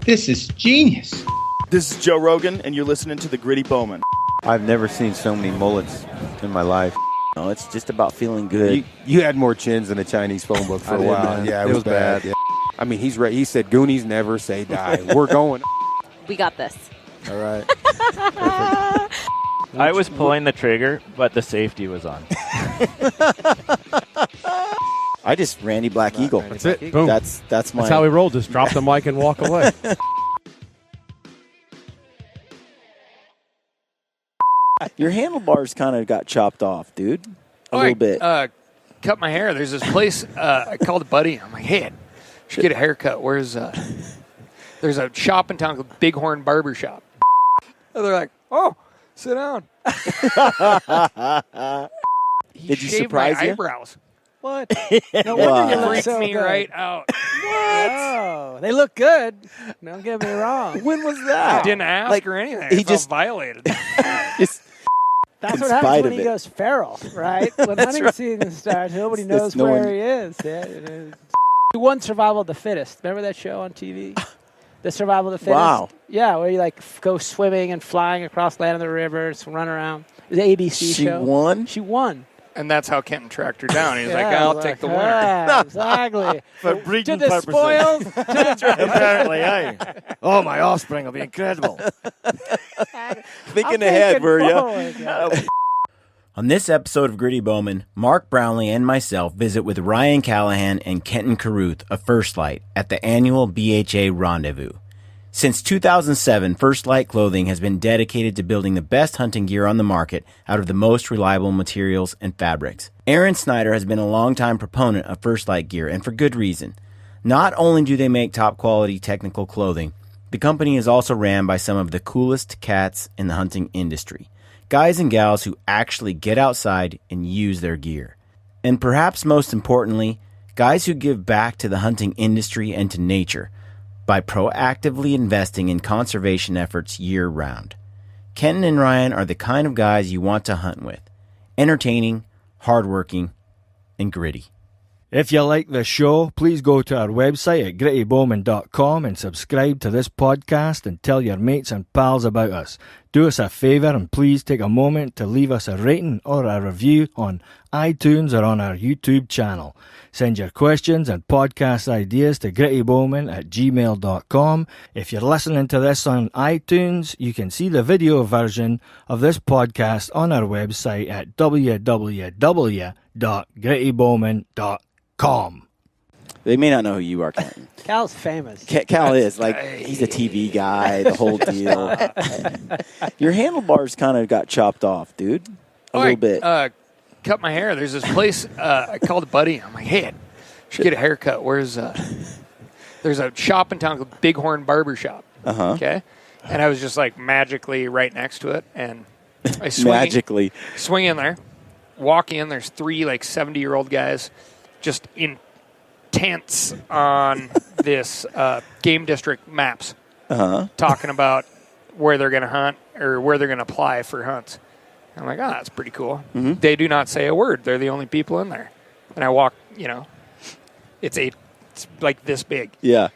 This is genius. This is Joe Rogan, and you're listening to the Gritty Bowmen. I've never seen so many mullets in my life. No, it's just about feeling good. You had more chins than a Chinese phone book for a while. Man. Yeah, it was bad. Yeah. I mean, he's right. He said, Goonies never say die. We're going. We got this. All right. I was pulling the trigger, but the safety was on. I just Randy Black Eagle. That's it. Boom. That's my. That's how we roll. Just drop the mic and walk away. Your handlebars kind of got chopped off, dude. A little bit. Cut my hair. There's this place. I called a buddy. I'm like, hey, should get a haircut. Where's there's a shop in town called Bighorn Barber Shop. And they're like, oh, sit down. Did you surprise my you? eyebrows. What? No wonder you look Freaked so me good. right out. Oh, they look good. Don't get me wrong. When was that? I didn't ask or anything. He I felt just violated. Just That's in what happens spite when of he it. goes feral, right? When hunting season starts, nobody knows no where one- he is. Yeah, it is. He won Survival of the Fittest. Remember that show on TV? The Survival of the Fittest? Wow. Yeah, where you go swimming and flying across land and the rivers, run around. It was an ABC She show. won? She won. And that's how Kenton tracked her down. He's like, Yeah, I'll take the winner. yeah, exactly. For To breeding the purposes. spoils. Apparently, aye. Oh, my offspring will be incredible. thinking ahead, were you? you? On this episode of Gritty Bowmen, Mark Brownlee and myself visit with Ryan Callaghan and Kenton Carruth of First Lite at the annual BHA Rendezvous. Since 2007, First Lite Clothing has been dedicated to building the best hunting gear on the market out of the most reliable materials and fabrics. Aron Snyder has been a longtime proponent of First Lite gear, and for good reason. Not only do they make top-quality technical clothing, the company is also ran by some of the coolest cats in the hunting industry. Guys and gals who actually get outside and use their gear. And perhaps most importantly, guys who give back to the hunting industry and to nature by proactively investing in conservation efforts year-round. Kenton and Ryan are the kind of guys you want to hunt with. Entertaining, hardworking, and gritty. If you like the show, please go to our website at grittybowmen.com and subscribe to this podcast and tell your mates and pals about us. Do us a favour and please take a moment to leave us a rating or a review on iTunes or on our YouTube channel. Send your questions and podcast ideas to grittybowmen@gmail.com. If you're listening to this on iTunes, you can see the video version of this podcast on our website at www.grittybowmen.com. They may not know who you are, Kenton. Cal's famous. Cal is. He's a TV guy, the whole deal. Your handlebars kind of got chopped off, dude. A little bit. Cut my hair. There's this place. I called a buddy. I'm like, hey, should get a haircut. Where's there's a shop in town called Bighorn Barber Shop. Okay. And I was just like magically right next to it. And I swing in there, walk in. There's three like 70-year-old guys just in tents on this game district maps talking about where they're going to hunt or where they're going to apply for hunts. I'm like, that's pretty cool. Mm-hmm. They do not say a word. They're the only people in there. And I walk, it's like this big. Yeah.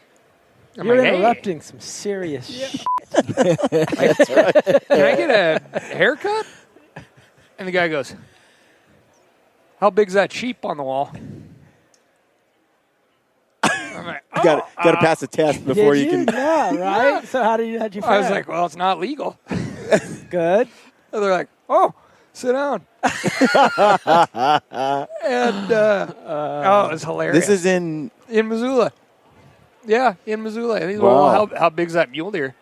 I'm You're like, interrupting some serious shit. That's right. Can I get a haircut? And the guy goes, how big's that sheep on the wall? I'm like, got to pass a test before you can. Yeah, right? So how'd you feel? I was like, well, it's not legal. Good. And they're like, oh, sit down. And it was hilarious. This is in Missoula. Yeah, in Missoula. And he's Wow. well, how big's that mule deer?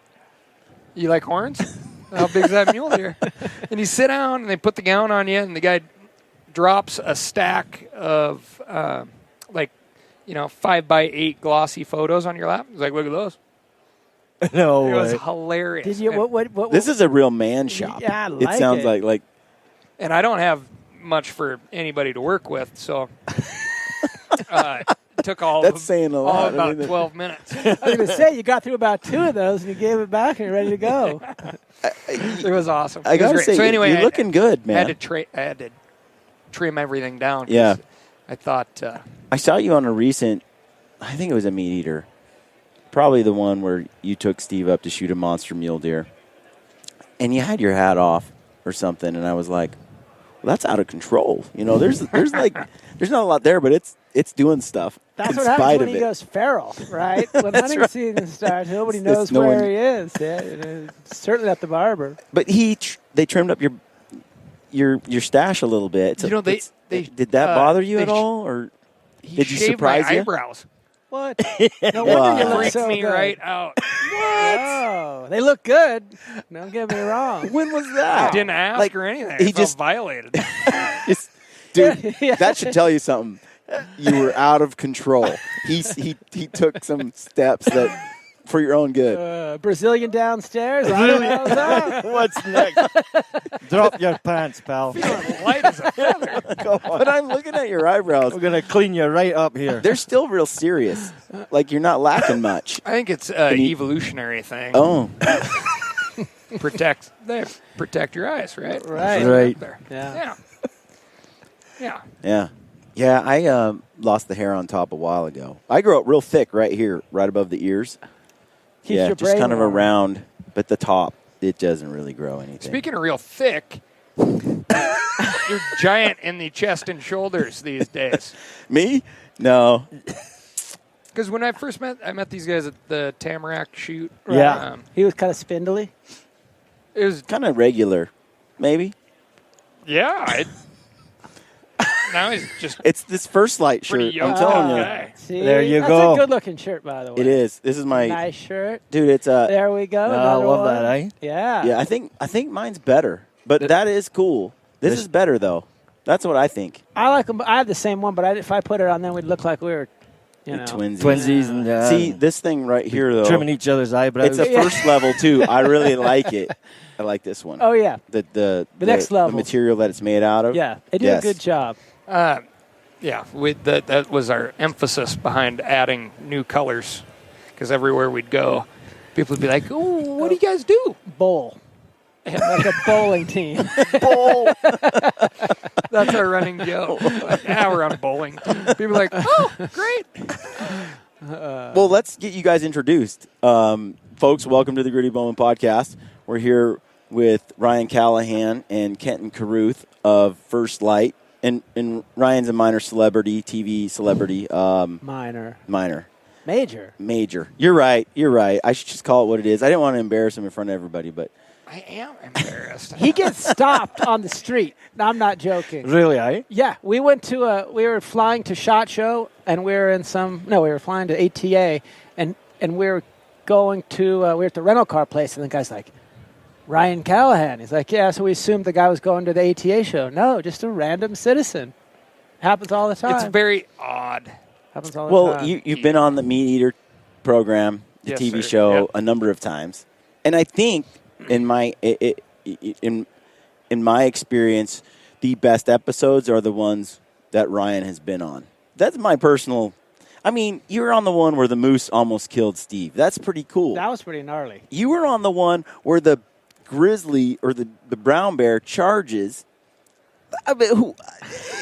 You like horns? How big's that mule deer? And you sit down, and they put the gown on you, and the guy drops a stack of 5x8 glossy photos on your lap. He's like, look at those. No It was way. hilarious. Did you? What This is a real man shop. Yeah, I it like sounds it. like And I don't have much for anybody to work with, so it took that's saying a lot. about 12 minutes. I was going to say, you got through about 2 of those, and you gave it back, and you're ready to go. It was awesome. I It was gotta great. say, so anyway, you're looking good, I man. had to trim everything down. 'cause Yeah. I thought I saw you on a recent I think it was a meat eater. Probably the one where you took Steve up to shoot a monster mule deer. And you had your hat off or something, and I was like, well, that's out of control. You know, there's not a lot there, but it's doing stuff. That's what happens when he goes feral, right? When hunting season starts, nobody knows where he is. Yeah, it's certainly not the barber. But they trimmed up your stash a little bit. You know, they did that bother you at all, or did you surprise my eyebrows? What? No wonder you look Freaks so me good. right out. Oh, they look good. Don't get me wrong. When was that? I didn't ask or anything. He just violated. Dude, that should tell you something. You were out of control. He took some steps that for your own good. Brazilian downstairs. What's next? Drop your pants, pal. Light as a feather. But I'm looking at your eyebrows. We're going to clean you right up here. They're still real serious. Like you're not laughing much. I think it's an evolutionary thing. Oh. Protect your eyes, right? Right. Yeah. Yeah, I lost the hair on top a while ago. I grew up real thick right here, right above the ears. Keeps your just brain kind of warm. around, but the top, it doesn't really grow anything. Speaking of real thick, you're giant in the chest and shoulders these days. Me? No. Because when I first met these guys at the Tamarack shoot. Yeah. He was kind of spindly. It was kind of regular, maybe. Yeah. Now he's just. It's this First Lite shirt. I'm telling you. Guy. See? There you That's go. a good-looking shirt, by the way. It is. This is my nice shirt. dude. It's a. There we go. I love that, eh? Yeah. Yeah, I think mine's better, but that is cool. This is better though. That's what I think. I like them. I have the same one, but if I put it on, then we'd look like we were, Twinsies. Twinsies and See this thing right here though. trimming each other's eyebrows. It's a first level too. I really like it. I like this one. Oh yeah. The next level. The material that it's made out of. Yeah, they do a good job. Yeah, that was our emphasis behind adding new colors, because everywhere we'd go, people would be like, "Oh, what do you guys do?" Bowl. Like a bowling team. Bowl. That's our running joke. Yeah, we're on a bowling team. People are like, "Oh, great." Well, let's get you guys introduced. Folks, welcome to the Gritty Bowmen podcast. We're here with Ryan Callaghan and Kenton Carruth of First Lite. And Ryan's a minor celebrity, TV celebrity. Minor. Major. You're right. I should just call it what it is. I didn't want to embarrass him in front of everybody, but I am embarrassed. He gets stopped on the street. I'm not joking. Really, eh? Yeah, we were flying to SHOT Show, and we were flying to ATA, and we were going to, we were at the rental car place, and the guy's like, Ryan Callaghan. He's like, yeah, so we assumed the guy was going to the ATA show. No, just a random citizen. Happens all the time. It's very odd. Happens all the time. Well, you've been on the Meat Eater program, the Yes, TV sir. show, Yep. a number of times. And I think in my experience, the best episodes are the ones that Ryan has been on. That's my personal. I mean, you were on the one where the moose almost killed Steve. That's pretty cool. That was pretty gnarly. You were on the one where the grizzly or the brown bear charges. I mean,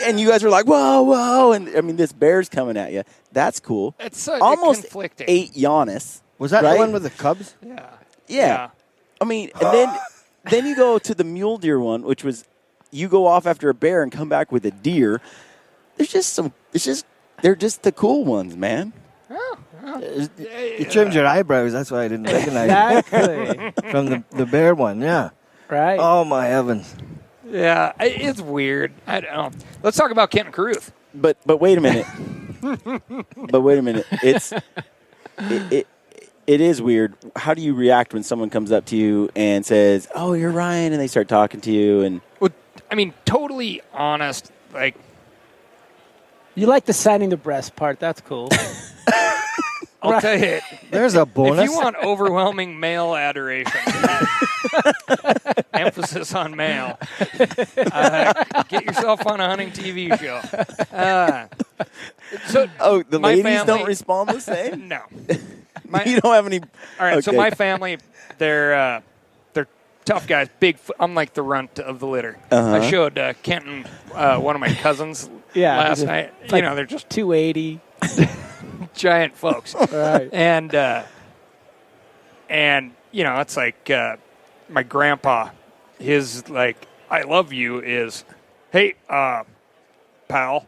and you guys are like, whoa, and I mean, this bear's coming at you. That's cool. It's almost conflicting. ate Giannis. Was that right? the one with the Cubs? Yeah. I mean, and then you go to the mule deer one, which was you go off after a bear and come back with a deer. They're just the cool ones, man. You trimmed your eyebrows. That's why I didn't recognize Exactly. from the bear one. Yeah. Right. Oh my heavens. Yeah, it's weird. I don't know. Let's talk about Kenton Carruth. But wait a minute. It is weird. How do you react when someone comes up to you and says, "Oh, you're Ryan," and they start talking to you? And Well, I mean, totally honest. Like, You like the signing the breast part. That's cool. I'll tell you, There's a bonus. if you want overwhelming male adoration, emphasis on male, get yourself on a hunting TV show. the my ladies family- don't respond the same. No. You don't have any. All right, so Okay. my family, they're tough guys. I'm like the runt of the litter. I showed Kenton one of my cousins Yeah, last they're night. like They're just 280. giant folks. Right. And you know, it's like my grandpa, his like, I love you is, hey, pal.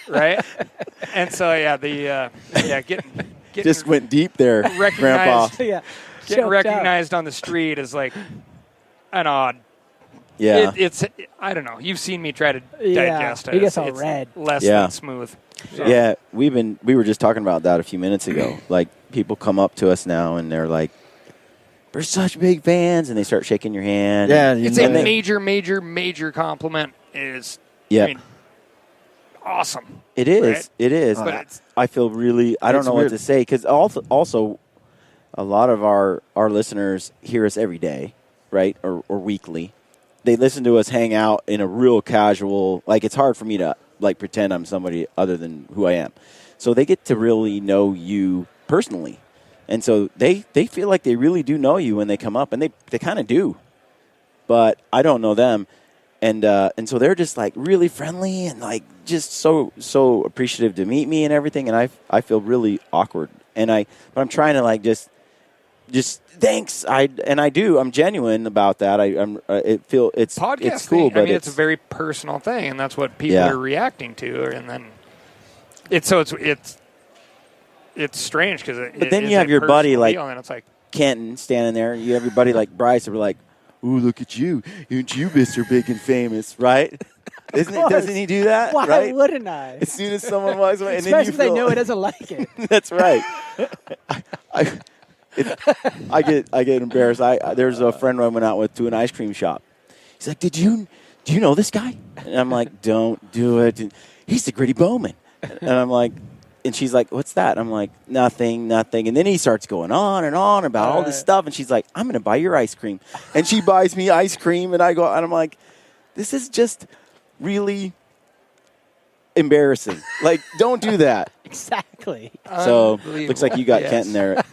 Right? And so, getting Just went deep there, Grandpa. recognized, Yeah. getting Choked recognized on the street is like an odd. Yeah. It's I don't know. You've seen me try to Yeah, digest it. he gets all It's red. less Yeah. than smooth. So. Yeah, we were just talking about that a few minutes ago. Like, people come up to us now and they're like, "We're such big fans," and they start shaking your hand. Yeah, It's a and they- major compliment. Is Yeah. I mean, awesome. It is. Right? It is. But it's- I feel really. I don't It's know weird. what to say because also, a lot of our listeners hear us every day, right, or weekly. They listen to us hang out in a real casual. Like, it's hard for me to like pretend I'm somebody other than who I am. So they get to really know you personally, and so they feel like they really do know you when they come up, and they kind of do, but I don't know them. And so they're just like really friendly and like just so appreciative to meet me and everything. And I feel really awkward. But I'm trying to like just thanks. I do. I'm genuine about that. It's Podcasting. it's cool. But I mean, it's a very personal thing, and that's what people Yeah. are reacting to. And then it's strange because But then you have your buddy like and it's like Kenton standing there. You have your buddy like Bryce. And we're like, "Ooh, look at you! Aren't you Mr. Big and Famous?" Right? Doesn't he do that? Why right? wouldn't I? As soon as someone walks away, and Especially then if they you know he doesn't like it. That's right. I get embarrassed. There's a friend I went out with to an ice cream shop. He's like, do you know this guy? And I'm like, don't do it. And he's the Gritty Bowmen. And I'm like, and she's like, what's that? I'm like, nothing. And then he starts going on and on about all this stuff. And she's like, I'm going to buy your ice cream. And she buys me ice cream. And I go, and I'm like, this is just really embarrassing. Like, don't do that. Exactly. So looks like you got Yes. Kenton there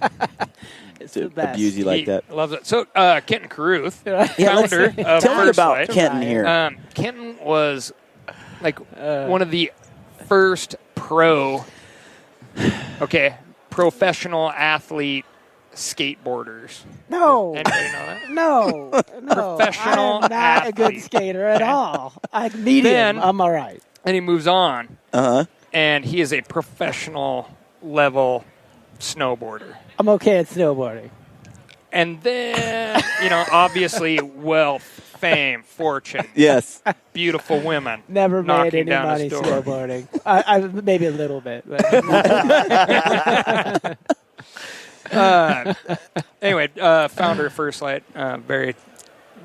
It's to the best. abuse you like he that. loves it. So Kenton Carruth, Yeah, let's- founder of tell me First about Lite. Kenton here. Kenton was like one of the first professional athlete skateboarders. No. Anybody know that? No. Professional I'm not a good athlete. skater at all. I'm medium. Then- I'm all right. And he moves on, Uh-huh. and he is a professional level snowboarder. I'm okay at snowboarding. And then, obviously wealth, fame, fortune, Yes. beautiful women. Never made knocking any down money his door. snowboarding. I maybe a little bit. But Anyway, founder of First Lite, very,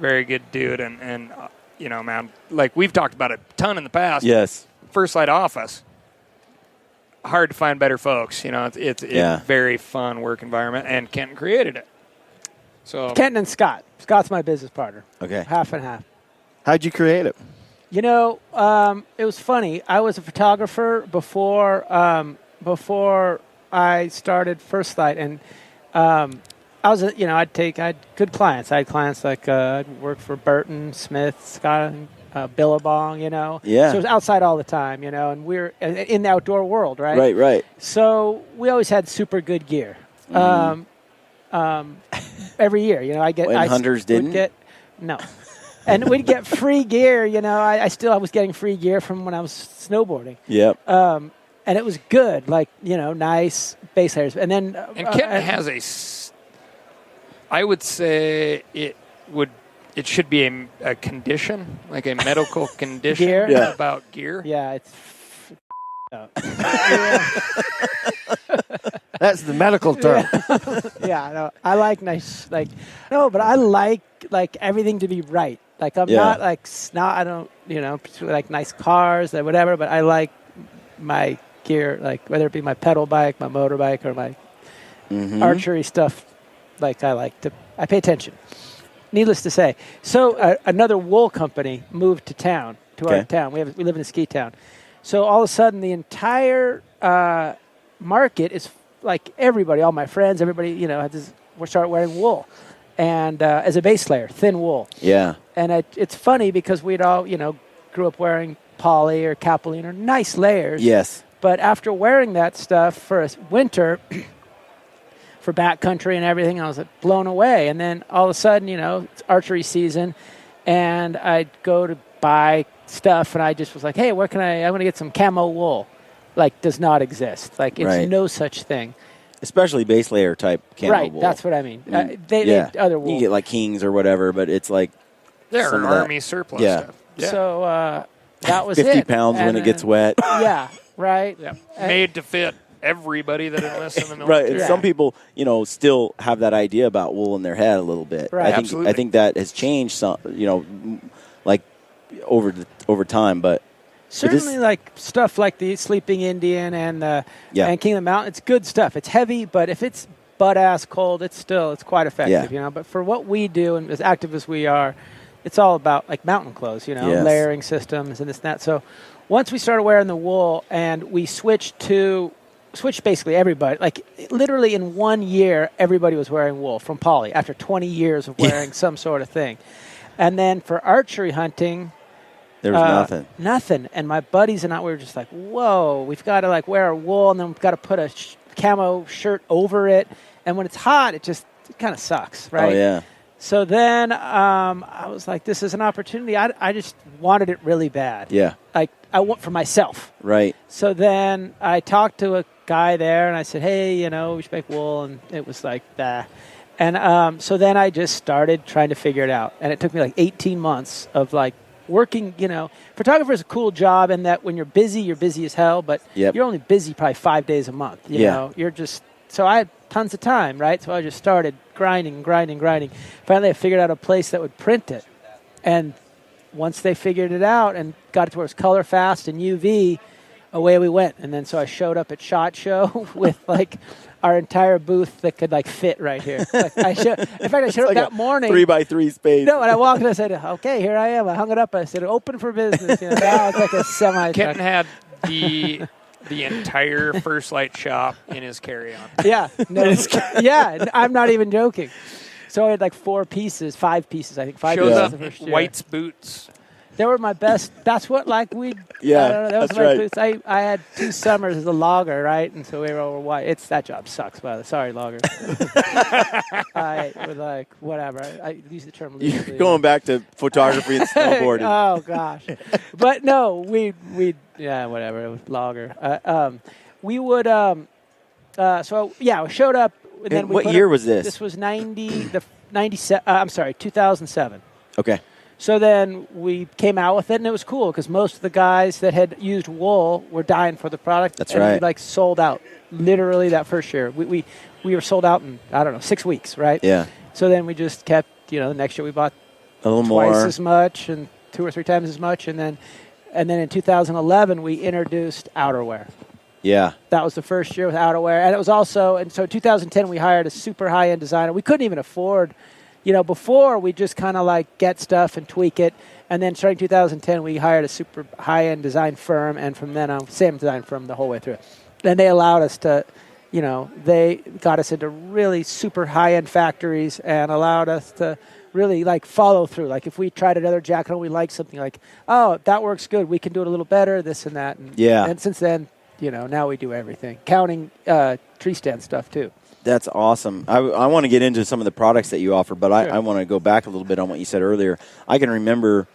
very good dude, and man, like we've talked about it a ton in the past. Yes. First Lite office, hard to find better folks. It's Yeah. a very fun work environment, and Kenton created it. So Kenton and Scott. Scott's my business partner. Okay. Half and half. How'd you create it? It was funny. I was a photographer before I started First Lite, and I was I had good clients. I had clients like I'd work for Burton, Smith, Scott, Billabong. Yeah. So it was outside all the time. And we're in the outdoor world, right? Right. So we always had super good gear. Every year, When hunters didn't? No. And we'd get free gear, I was getting free gear from when I was snowboarding. Yep. And it was good, like, nice base layers. And then... and Kenton has I would say it should be a condition, like a medical condition Gear? Yeah. about gear. Yeah, it's... up. That's the medical term. Yeah, no, I like nice, but I like everything to be right. Like I'm not like snot. I don't, like nice cars or whatever. But I like my gear, like whether it be my pedal bike, my motorbike, or my archery stuff. Like I pay attention. Needless to say, so another wool company moved to town, our town. We live in a ski town. So all of a sudden, the entire market is like everybody, all my friends, everybody, we start wearing wool, and as a base layer, thin wool. Yeah. And it's funny because we'd all, grew up wearing poly or capilene or nice layers. Yes. But after wearing that stuff for a winter, for backcountry and everything, I was like, blown away. And then all of a sudden, it's archery season, and I'd go to buy stuff, and I just was like, hey, where can I want to get some camo wool. Like, does not exist. Like, it's no such thing. Especially base layer type camo right, wool. that's what I mean. They other wool. You get like Kings or whatever, but it's like they're some Army surplus stuff. Yeah. So that was 50 it. pounds and when it gets wet. Yeah, right. Yeah. Made to fit everybody that enlists in the military. Right, and some people, still have that idea about wool in their head a little bit. Right. I think that has changed some, like over time, but certainly like stuff like the Sleeping Indian and King of the Mountain, it's good stuff. It's heavy, but if it's butt-ass cold, it's quite effective, But for what we do, and as active as we are, it's all about like mountain clothes, layering systems and this and that. So once we started wearing the wool and we switched basically everybody, like literally in 1 year, everybody was wearing wool from poly after 20 years of wearing some sort of thing. And then for archery hunting, there was nothing. Nothing. And my buddies and I, we were just like, whoa, we've got to like wear a wool, and then we've got to put a camo shirt over it. And when it's hot, it kind of sucks, right? Oh, yeah. So then I was like, this is an opportunity. I just wanted it really bad. Yeah. Like, I want for myself. Right. So then I talked to a guy there, and I said, hey, we should make wool. And it was like, bah. And so then I just started trying to figure it out. And it took me like 18 months of like, working, photographer is a cool job in that when you're busy as hell, but you're only busy probably 5 days a month. You know, so I had tons of time, right? So I just started grinding. Finally, I figured out a place that would print it. And once they figured it out and got it to where it's color fast and UV, away we went. And then so I showed up at SHOT Show with like our entire booth that could like fit right here. Like I showed up like that morning. 3x3 space. No, and I walked in and I said, okay, here I am. I hung it up. I said, open for business. Now it's like a semi. Kenton had the entire First Lite shop in his carry-on. Yeah. No, I'm not even joking. So I had like 5 pieces, I think. 5 Shows pieces up the first year. White's boots. They were my best. That's what, like, I don't know, that was that's my right. boots. I had 2 summers as a logger, right? And so we were over white. That job sucks, by the way. Sorry, logger. I was like, whatever. I use the term loosely. You're going back to photography and snowboarding. Oh, gosh. But no, we whatever. It was logger. We would, we showed up. And then what year was this? This was 2007. Okay. So then we came out with it, and it was cool because most of the guys that had used wool were dying for the product. That's and right. We sold out literally that first year. We were sold out in 6 weeks, right? Yeah. So then we just kept, the next year we bought a little twice more as much and 2 or 3 times as much, and then in 2011 we introduced outerwear. Yeah. That was the first year with outerwear, and it was also. And so in 2010 we hired a super high-end designer. We couldn't even afford. Before we just kind of like get stuff and tweak it. And then starting 2010, we hired a super high-end design firm. And from then on, same design firm the whole way through. And they allowed us to, they got us into really super high-end factories and allowed us to really like follow through. Like if we tried another jacket and we liked something like, oh, that works good. We can do it a little better, this and that. And since then, now we do everything, counting tree stand stuff too. That's awesome. I want to get into some of the products that you offer, but sure. I want to go back a little bit on what you said earlier. I can remember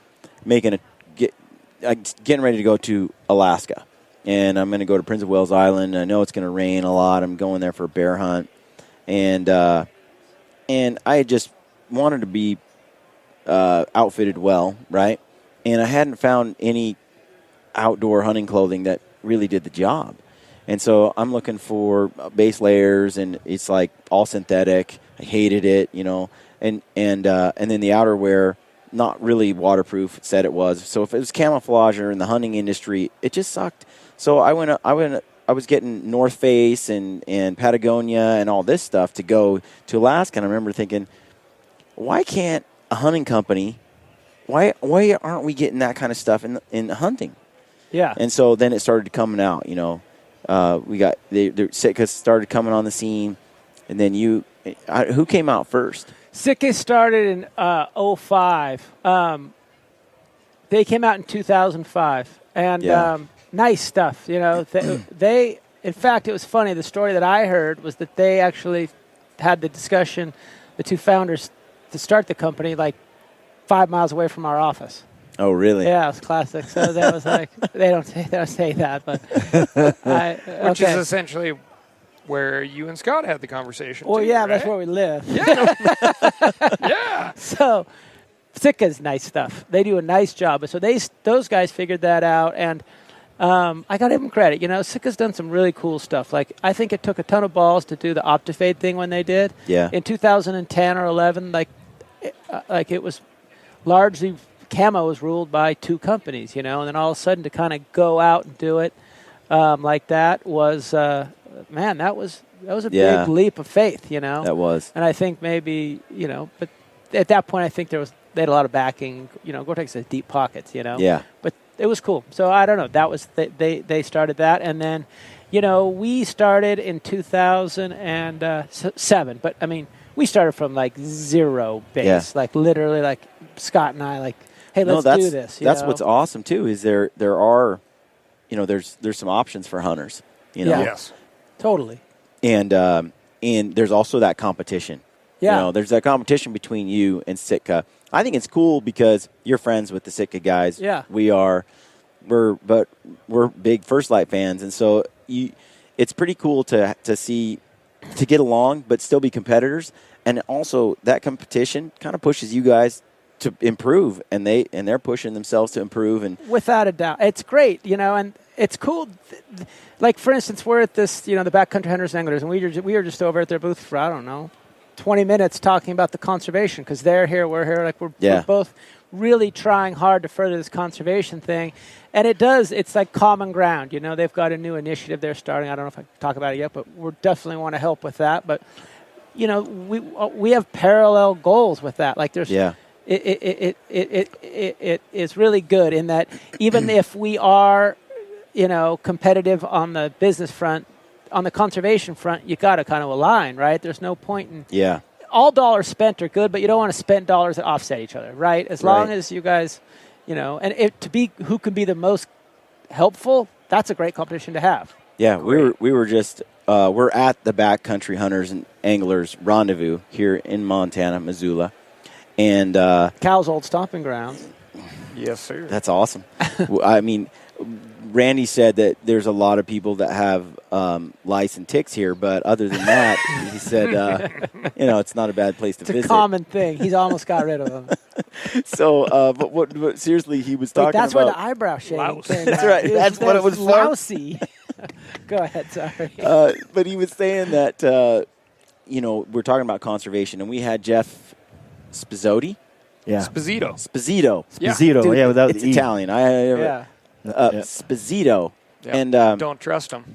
getting ready to go to Alaska, and I'm going to go to Prince of Wales Island. I know it's going to rain a lot. I'm going there for a bear hunt, and I just wanted to be outfitted well, right? And I hadn't found any outdoor hunting clothing that really did the job. And so I'm looking for base layers, and it's like all synthetic. I hated it, and then the outerwear, not really waterproof. It said it was. So if it was camouflage or in the hunting industry, it just sucked. So I was getting North Face and Patagonia and all this stuff to go to Alaska. And I remember thinking, why can't a hunting company? Why aren't we getting that kind of stuff in hunting? Yeah. And so then it started coming out, we got Sitka started coming on the scene, and then who came out first? Sitka started in 2005. They came out in 2005, and nice stuff. You know, they. In fact, it was funny. The story that I heard was that they actually had the discussion, the two founders, to start the company like 5 miles away from our office. Oh, really? Yeah, it was classic. So that was like they don't say that, but which is essentially where you and Scott had the conversation. Well, too, yeah, right? that's where we live. Yeah. Yeah. So Sitka's nice stuff. They do a nice job. So those guys figured that out, and I got to give them credit. You know, Sitka's done some really cool stuff. Like, I think it took a ton of balls to do the OptiFade thing when they did. Yeah. In 2010 or 11, like it was largely camo was ruled by two companies, you know, and then all of a sudden to kind of go out and do it like that was, man, that was a big leap of faith, you know. That was. And I think maybe, you know, but at that point I think they had a lot of backing, you know. Gore-Tex has deep pockets, you know. Yeah. But it was cool. So I don't know. That was they started that, and then, you know, we started in 2007. But I mean, we started from like zero base, like literally, like Scott and I, like, hey, let's do this. That's what's awesome too. Is there are, you know, there's some options for hunters. You know. Yeah. Yes. Totally. And there's also that competition. Yeah. You know, there's that competition between you and Sitka. I think it's cool because you're friends with the Sitka guys. Yeah. We're big First Lite fans, and so it's pretty cool to get along but still be competitors, and also that competition kind of pushes you guys to improve, and they're pushing themselves to improve, and without a doubt, it's great, you know, and it's cool. Like, for instance, we're at this, you know, the Backcountry Hunters and Anglers, and we were just over at their booth for, I don't know, 20 minutes talking about the conservation, because they're here, we're here, like we're both really trying hard to further this conservation thing, and it's like common ground, you know. They've got a new initiative they're starting. I don't know if I can talk about it yet, but we definitely want to help with that. But, you know, we have parallel goals with that. Like, there's it is really good in that even if we are, you know, competitive on the business front, on the conservation front, you got to kind of align, right? There's no point in all dollars spent are good, but you don't want to spend dollars that offset each other, right? As long as you guys, you know, and who can be the most helpful, that's a great competition to have. Yeah, we were just we're at the Backcountry Hunters and Anglers Rendezvous here in Montana, Missoula, and Cal's old stomping grounds. Yes, sir. That's awesome. I mean, Randy said that there's a lot of people that have lice and ticks here, but other than that, he said, you know, it's not a bad place to visit. It's a common thing. He's almost got rid of them. So, but what seriously he was talking that's about. That's where the eyebrow shaving came. That's right. That's what it was for. Lousy. Go ahead, sorry. But he was saying that, you know, we're talking about conservation, and we had Jeff Spizzotti. Yeah. Spizito. Yeah. Spizito, Dude, yeah, without it's the E. Italian. Spizito. Yep. And don't trust him.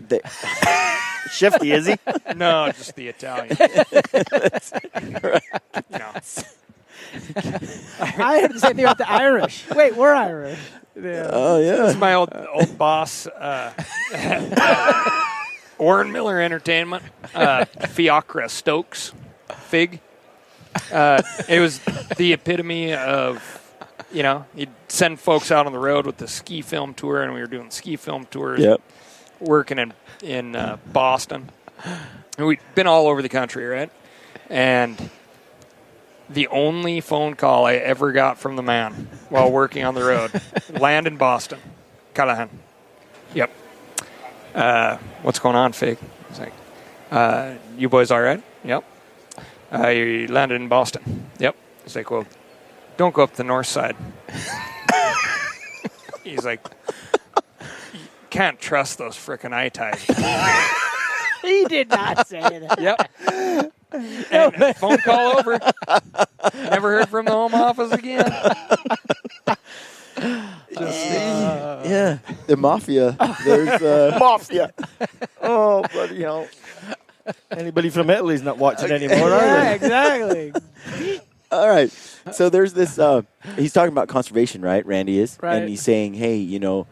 Shifty, is he? No, just the Italian. No. I heard the same thing about the Irish. Wait, we're Irish. Yeah. Oh, yeah. This is my old boss, Warren Miller Entertainment, Fiacre Stokes, Fig. It was the epitome of, you know, he'd send folks out on the road with the ski film tour, and we were doing ski film tours, working in Boston. And we'd been all over the country, right? And the only phone call I ever got from the man while working on the road, land in Boston, Callaghan. Yep. What's going on, Fig? He's like, you boys all right? Yep. You landed in Boston. Yep. He's like, well, don't go up the north side. He's like, you can't trust those frickin' eye ties. He did not say that. Yep. And phone call over. Never heard from the home office again. Yeah, the mafia. There's mafia. Oh, bloody hell! Anybody from Italy's not watching anymore, are Yeah, they? exactly. All right. So there's this. He's talking about conservation, right? Randy is, Right. and he's saying, "Hey, you know,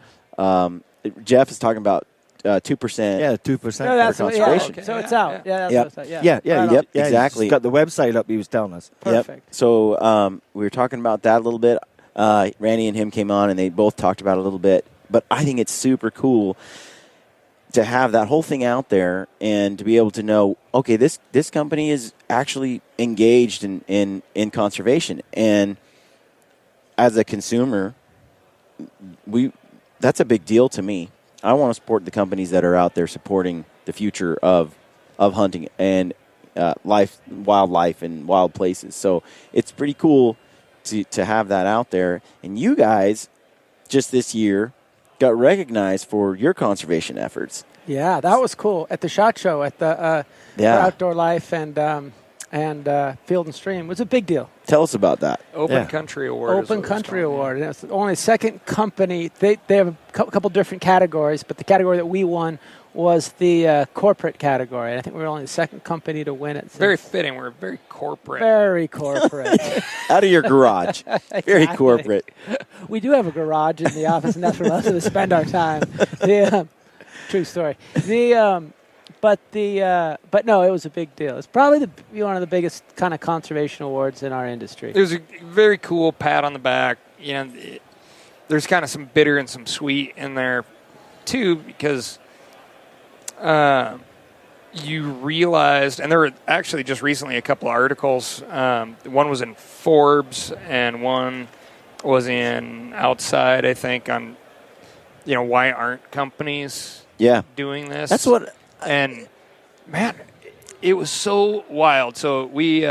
Jeff is talking about 2%. Yeah, 2%. No, that's for what, conservation. So it's out. Yeah, that's Yep. what it's out. Yeah, Right on. Yep. Yeah, Exactly. He's got the website up, he was telling us. Perfect. Yep. So we were talking about that a little bit. Randy and him came on, and they both talked about it a little bit. But I think it's super cool to have that whole thing out there and to be able to know, okay, this company is actually engaged in conservation. And as a consumer, that's a big deal to me. I want to support the companies that are out there supporting the future of hunting and wildlife and wild places. So it's pretty cool to have that out there. And you guys, just this year, got recognized for your conservation efforts. Yeah, that was cool at the SHOT Show at the for Outdoor Life and Field and Stream. It was a big deal. Tell us about that. Open Country Award. Open Country Award. And it's the only second company. They have a couple different categories, but the category that we won was the corporate category. And I think we were only the second company to win it. Very fitting. We're very corporate. Very corporate. Out of your garage. Very corporate. We do have a garage in the office, and that's where most of us spend our time. True story. But no, it was a big deal. It's probably one of the biggest kind of conservation awards in our industry. It was a very cool pat on the back. There's kind of some bitter and some sweet in there too, because you realized, and there were actually just recently a couple of articles. One was in Forbes and one was in Outside, I think, on why aren't companies doing this? That's what. And man, it was so wild. So we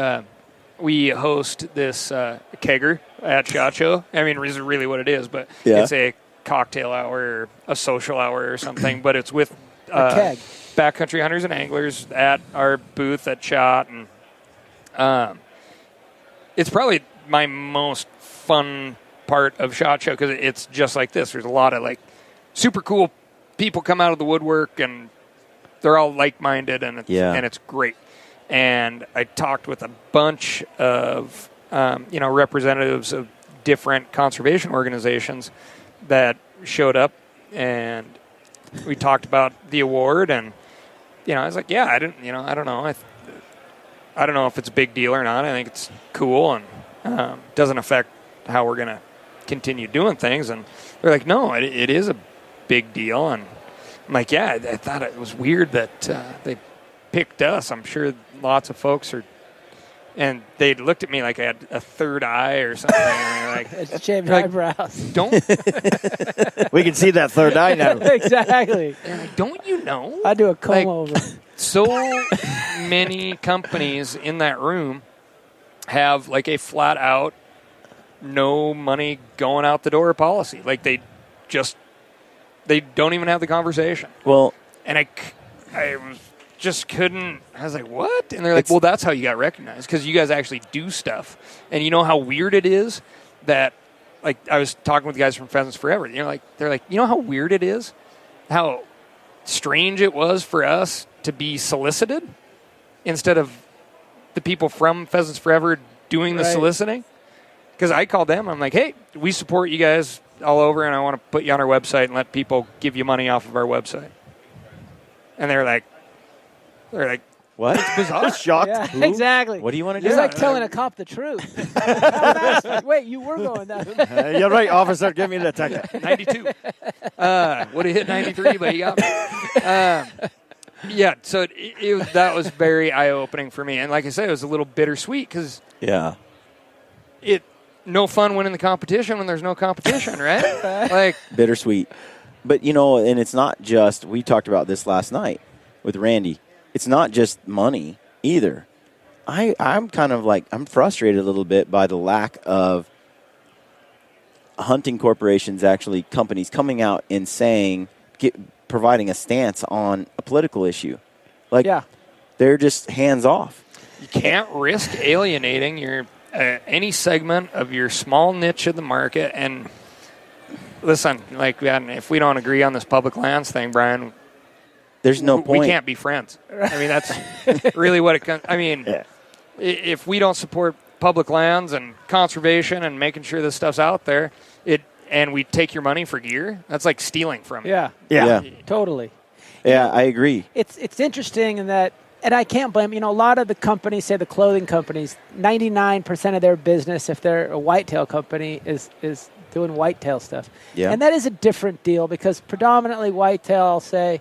host this kegger at SHOT Show. I mean, this is really what it is, but it's a cocktail hour, or a social hour, or something. But it's with backcountry hunters and anglers at our booth at SHOT, and it's probably my most fun part of SHOT Show because it's just like this. There's a lot of super cool people come out of the woodwork, and they're all like-minded, and it's great. And I talked with a bunch of representatives of different conservation organizations that showed up, and we talked about the award. And I was like, I don't know, I don't know if it's a big deal or not. I think it's cool and doesn't affect how we're gonna continue doing things. And they're like, no, it is a big deal. And I'm like, I thought it was weird that they picked us. I'm sure lots of folks are, and they looked at me like I had a third eye or something. And they're like, shaved eyebrows. Don't. We can see that third eye now. Exactly. They're like, don't you know? I do a comb over. So many companies in that room have a flat out, no money going out the door policy. They don't even have the conversation. Well, and I just couldn't. I was like, what? And they're like, well, that's how you got recognized, because you guys actually do stuff. And you know how weird it is that, I was talking with the guys from Pheasants Forever. They're like, you know how weird it is, how strange it was for us to be solicited instead of the people from Pheasants Forever doing the soliciting. Because I called them. I'm like, hey, we support you guys all over, and I want to put you on our website and let people give you money off of our website. And they're like, what? It's bizarre. Shocked. Yeah, exactly. What do you want to do? It's like telling a cop the truth. Wait, you were going that way. You're right, officer. Give me the ticket. 92. Would have hit 93, but you got me. So that was very eye-opening for me. And like I said, it was a little bittersweet because no fun winning the competition when there's no competition, right? Bittersweet. But, and it's not just, we talked about this last night with Randy. It's not just money either. I'm kind of I'm frustrated a little bit by the lack of hunting corporations, actually companies coming out and saying, providing a stance on a political issue. They're just hands off. You can't risk alienating your any segment of your small niche of the market. And listen, if we don't agree on this public lands thing, Brian, there's no point. We can't be friends. I mean, that's really what it comes. I mean, if we don't support public lands and conservation and making sure this stuff's out there, and we take your money for gear, that's like stealing from you. Yeah. Totally. Yeah, I agree. It's interesting in that, and I can't blame, a lot of the companies, say the clothing companies, 99% of their business, if they're a whitetail company, is doing whitetail stuff. Yeah. And that is a different deal because predominantly whitetail, I'll say,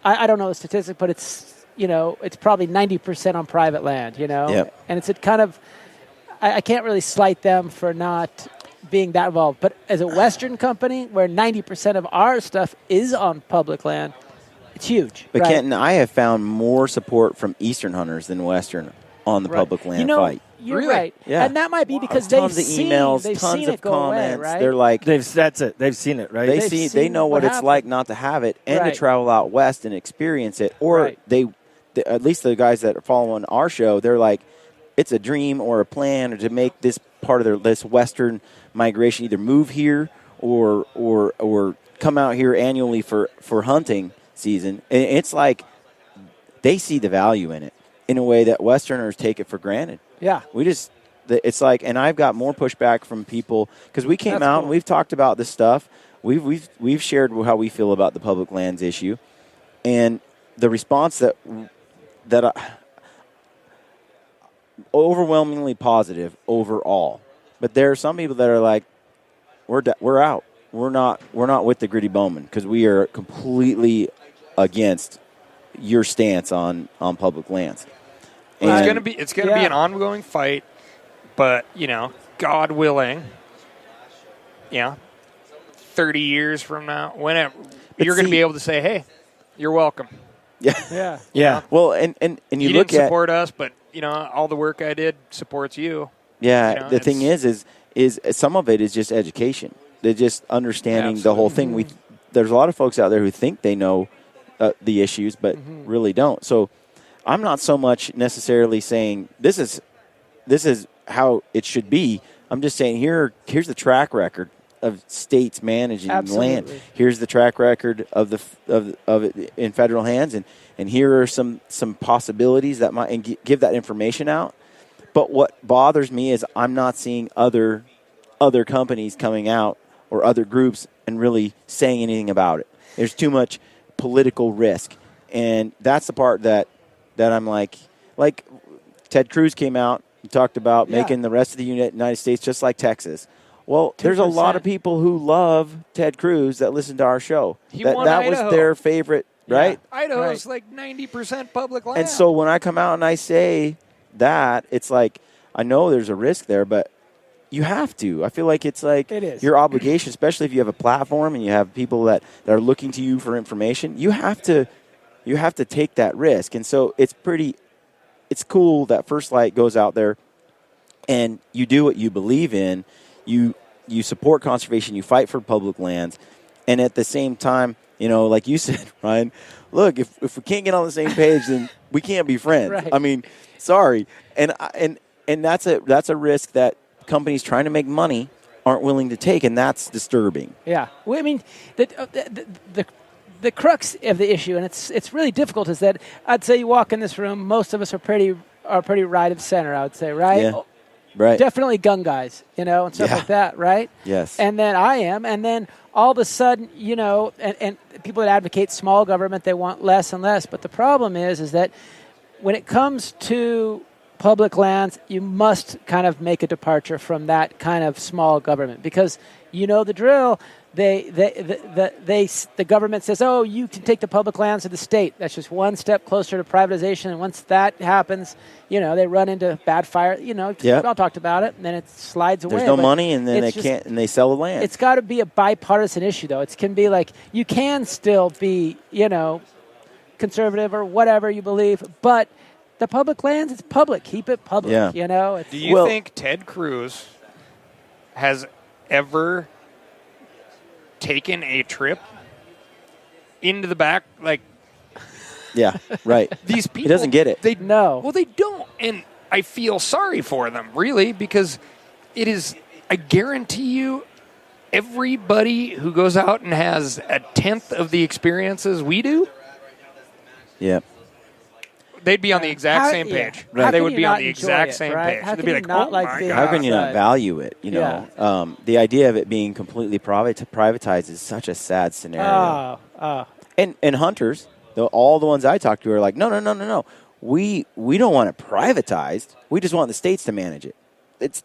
I don't know the statistic, but it's, it's probably 90% on private land, Yep. And it's a kind of, I can't really slight them for not being that involved. But as a Western company where 90% of our stuff is on public land, it's huge. But right? Kenton, I have found more support from Eastern hunters than Western on the public land fight. You're Really? right. Yeah. And that might be because they've Tons of seen, emails, they've tons seen of it go away, comments. right? They're like, That's it. They've seen it, right? They've they seen know what it's happened. like not to have it and Right. to travel out west and experience it. Or Right. they, at least the guys that are following our show, they're like, it's a dream or a plan or to make this part of this Western migration either move here or come out here annually for hunting season. And it's like they see the value in it in a way that Westerners take it for granted. Yeah. It's like, and I've got more pushback from people because we came That's out cool. and we've talked about this stuff. We've shared how we feel about the public lands issue, and the response that overwhelmingly positive overall. But there are some people that are like, we're out. We're not with the Gritty Bowmen because we are completely against your stance on public lands. Well, And- it's gonna be an ongoing fight, but God willing, 30 years from now, whenever you're going to be able to say, "Hey, you're welcome." Yeah. Yeah. Well, and you look didn't at support us, but all the work I did supports you. Yeah, the thing is some of it is just education. They're just understanding the whole thing. There's a lot of folks out there who think they know the issues, but really don't. So I'm not so much necessarily saying this is how it should be. I'm just saying here's the track record of states managing land. Here's the track record of it in federal hands, and here are some possibilities that might and give that information out. But what bothers me is I'm not seeing other companies coming out or other groups and really saying anything about it. There's too much political risk, and that's the part that I'm like Ted Cruz came out and talked about making the rest of the United States just like Texas. Well, there's a lot of people who love Ted Cruz that listen to our show. That was their favorite, right? Idaho's like 90% public land. And so when I come out and I say that, it's like I know there's a risk there, but you have to. I feel like it's like your obligation, especially if you have a platform and you have people that are looking to you for information. You have to take that risk. And so it's cool that First Lite goes out there and you do what you believe in. You support conservation, you fight for public lands, and at the same time, like you said, Ryan, look, if we can't get on the same page, then we can't be friends. Right. I mean, sorry. And that's a risk that companies trying to make money aren't willing to take, and that's disturbing. Yeah. Well, I mean, the crux of the issue, and it's really difficult, is that I'd say you walk in this room, most of us are pretty right of center, I would say, right? Yeah. Right. Definitely gun guys, and stuff like that, right? Yes. And then I am, and then all of a sudden, and people that advocate small government, they want less and less. But the problem is that when it comes to public lands, you must kind of make a departure from that kind of small government because the drill. The government says, "Oh, you can take the public lands of the state." That's just one step closer to privatization, and once that happens, they run into bad fire. We all talked about it, and then it slides away. There's no money, and then and they sell the land. It's got to be a bipartisan issue, though. It can be like you can still be, conservative or whatever you believe, but the public lands, it's public. Keep it public. Yeah. Do you think Ted Cruz has ever taken a trip into the back, yeah, right. These people, he doesn't get it. They don't, and I feel sorry for them, really, because it is. I guarantee you, everybody who goes out and has a tenth of the experiences we do, yeah, they'd be on the exact same page. Yeah. Right. They would be on the enjoy exact it, same right? page. How They'd can be you like, not "Oh like my being God." How can you not value it? The idea of it being completely privatized is such a sad scenario. And hunters, all the ones I talk to are like, no. We don't want it privatized. We just want the states to manage it.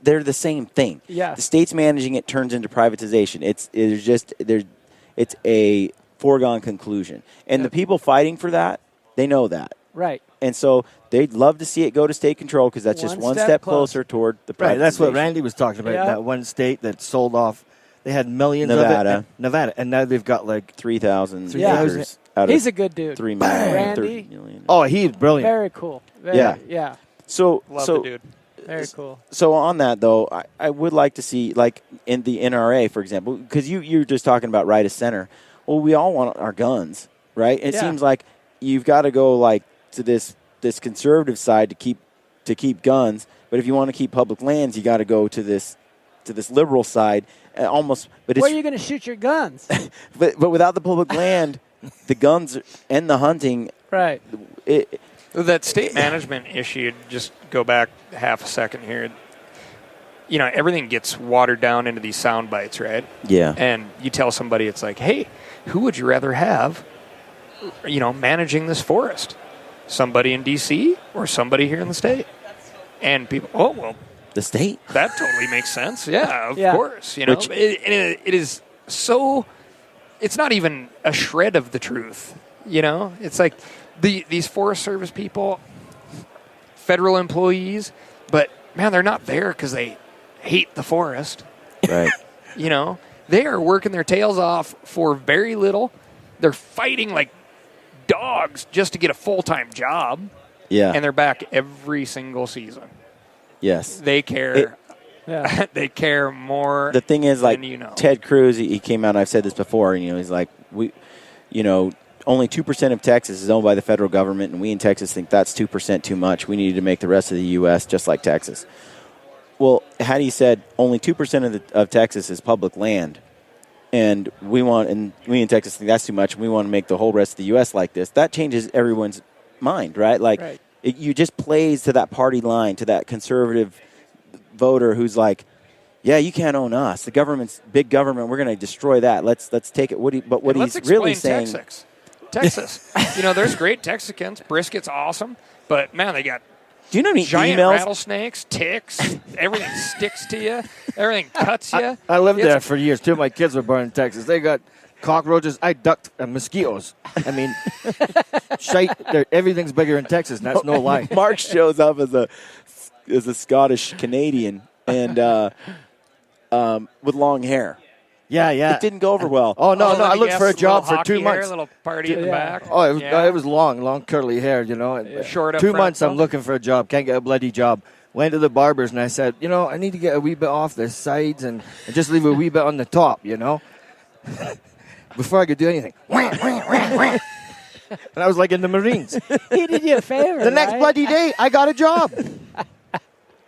they're the same thing. Yeah. The state's managing it turns into privatization. It's a foregone conclusion. And the people fighting for that, they know that. Right. And so they'd love to see it go to state control because that's just one step closer toward the privatization. Right, that's what Randy was talking about. Yeah. That one state that sold off. They had millions Nevada. of it. Nevada. And now they've got like 3,000 Yeah. acres out He's of a good dude. 3 million. Randy? 30 million. Oh, he's brilliant. Very cool. Yeah. So Love the dude. Very cool. So on that though, I would like to see like in the NRA, for example, because you're just talking about right of center. Well, we all want our guns, right? It seems like you've got to go like to this conservative side to keep guns, but if you want to keep public lands, you got to go to this liberal side. Almost, but Where are you going to shoot your guns? but without the public land, the guns and the hunting, Right. That state management issue, just go back half a second here. You know, everything gets watered down into these sound bites, right? Yeah. And you tell somebody, it's like, hey, who would you rather have, you know, managing this forest? Somebody in D.C. or somebody here in the state? And people, oh, well, the state. that totally makes sense. Yeah, of Yeah. course. You know, Which- it is so, it's not even a shred of the truth. You know, it's like these Forest Service people, federal employees, but man, they're not there because they hate the forest. Right. You know, they are working their tails off for very little. They're fighting like dogs just to get a full-time job, Yeah. and they're back every single season. Yes. They care. Yeah. They care more. The thing is, like than you know. Ted Cruz, he came out. I've said this before. And, he's like, only 2% of Texas is owned by the federal government, and we in Texas think that's 2% too much. We need to make the rest of the U.S. just like Texas. Well, had he said only 2% of Texas is public land, and we in Texas think that's too much, and we want to make the whole rest of the U.S. like this, that changes everyone's mind, right? Like, Right. you just plays to that party line, to that conservative voter who's like, yeah, you can't own us. The government's big government. We're going to destroy that. Let's take it. What Let's he's really explain saying. Texas. There's great Texicans. Brisket's awesome, but man, they got Do you know how many giant emails? rattlesnakes, ticks. Everything sticks to you. Everything cuts you. I lived It's- there for years. Two of my kids were born in Texas. They got cockroaches. I ducked mosquitoes. I mean, shite. Everything's bigger in Texas, and that's no lie. Mark shows up as a Scottish Canadian and with long hair. Yeah. It didn't go over well. Oh, no. I let me looked guess, for a little job for hockey 2 hair, months. a little party in the back. Oh, it was, Yeah. it was long curly hair, Short up 2 front, months I'm though? looking for a job. Can't get a bloody job. Went to the barber's and I said, I need to get a wee bit off the sides and just leave a wee bit on the top, before I could do anything. And I was like in the Marines. He did you a favor. The next right? bloody day, I got a job.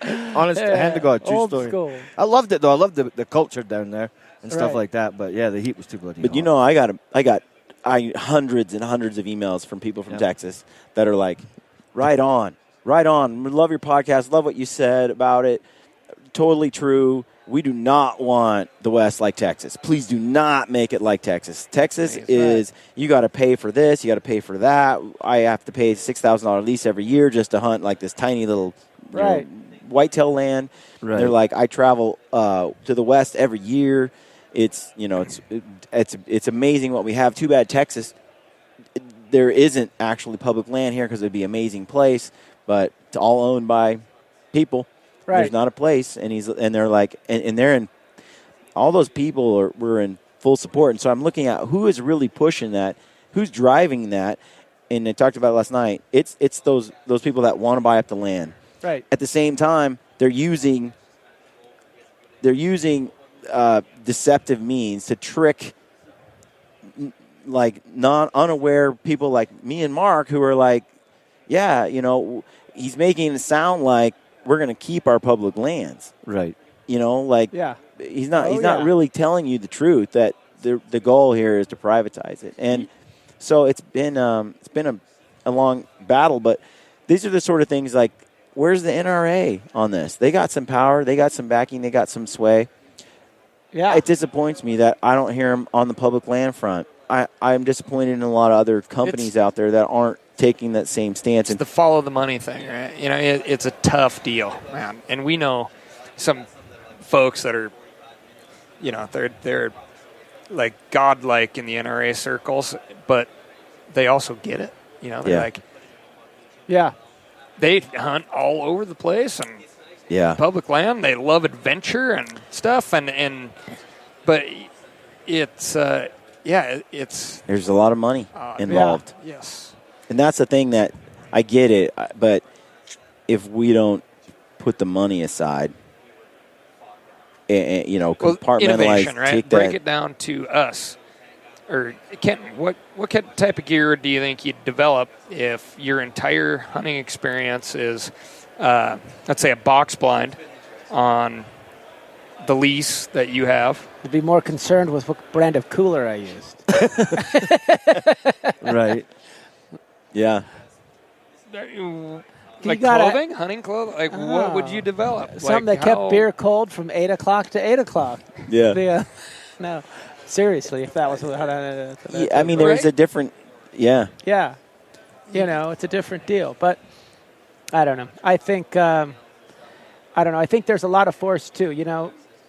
Honest, hand to God, true Old story. school. I loved it, though. I loved the culture down there and stuff Right. like that. But, yeah, the heat was too bloody But hot. I got hundreds and hundreds of emails from people from Texas that are like, right on. Love your podcast. Love what you said about it. Totally true. We do not want the West like Texas. Please do not make it like Texas. Texas is, you got to pay for this. You got to pay for that. I have to pay a $6,000 lease every year just to hunt like this tiny little Right. whitetail land. Right. They're like, I travel to the West every year. It's amazing what we have. Too bad Texas, there isn't actually public land here because it'd be an amazing place, but it's all owned by people. Right. There's not a place, and they're like, and they're in. All those people were in full support, and so I'm looking at who is really pushing that, who's driving that, and I talked about it last night. It's those people that want to buy up the land. Right. At the same time, they're using deceptive means to trick like unaware people like me and Mark who are like, yeah, he's making it sound like we're going to keep our public lands. Right. He's not Oh, not yeah. really telling you the truth that the goal here is to privatize it. And so it's been a long battle, but these are the sort of things like, where's the NRA on this? They got some power, they got some backing, they got some sway. Yeah. It disappoints me that I don't hear them on the public land front. I'm disappointed in a lot of other companies out there that aren't taking that same stance. It's the follow the money thing, right? It's a tough deal, man. And we know some folks that are, they're like godlike in the NRA circles, but they also get it. They're like, they hunt all over the place and public land. They love adventure and stuff, but it's there's a lot of money involved. Yes, and that's the thing that I get it, but if we don't put the money aside, and compartmentalize, innovation, right? take Break that, it down to us. Or Kenton, what type of gear do you think you'd develop if your entire hunting experience is, let's say, a box blind on the lease that you have? I'd be more concerned with what brand of cooler I used. right? Yeah. Like clothing, hunting clothing. Like, what would you develop? Something that kept beer cold from 8 o'clock to 8 o'clock. Yeah. No. Seriously, if that was how that. I mean, there's a different. Yeah. Yeah. It's a different deal, but I don't know. I think I don't know. I think there's a lot of force too.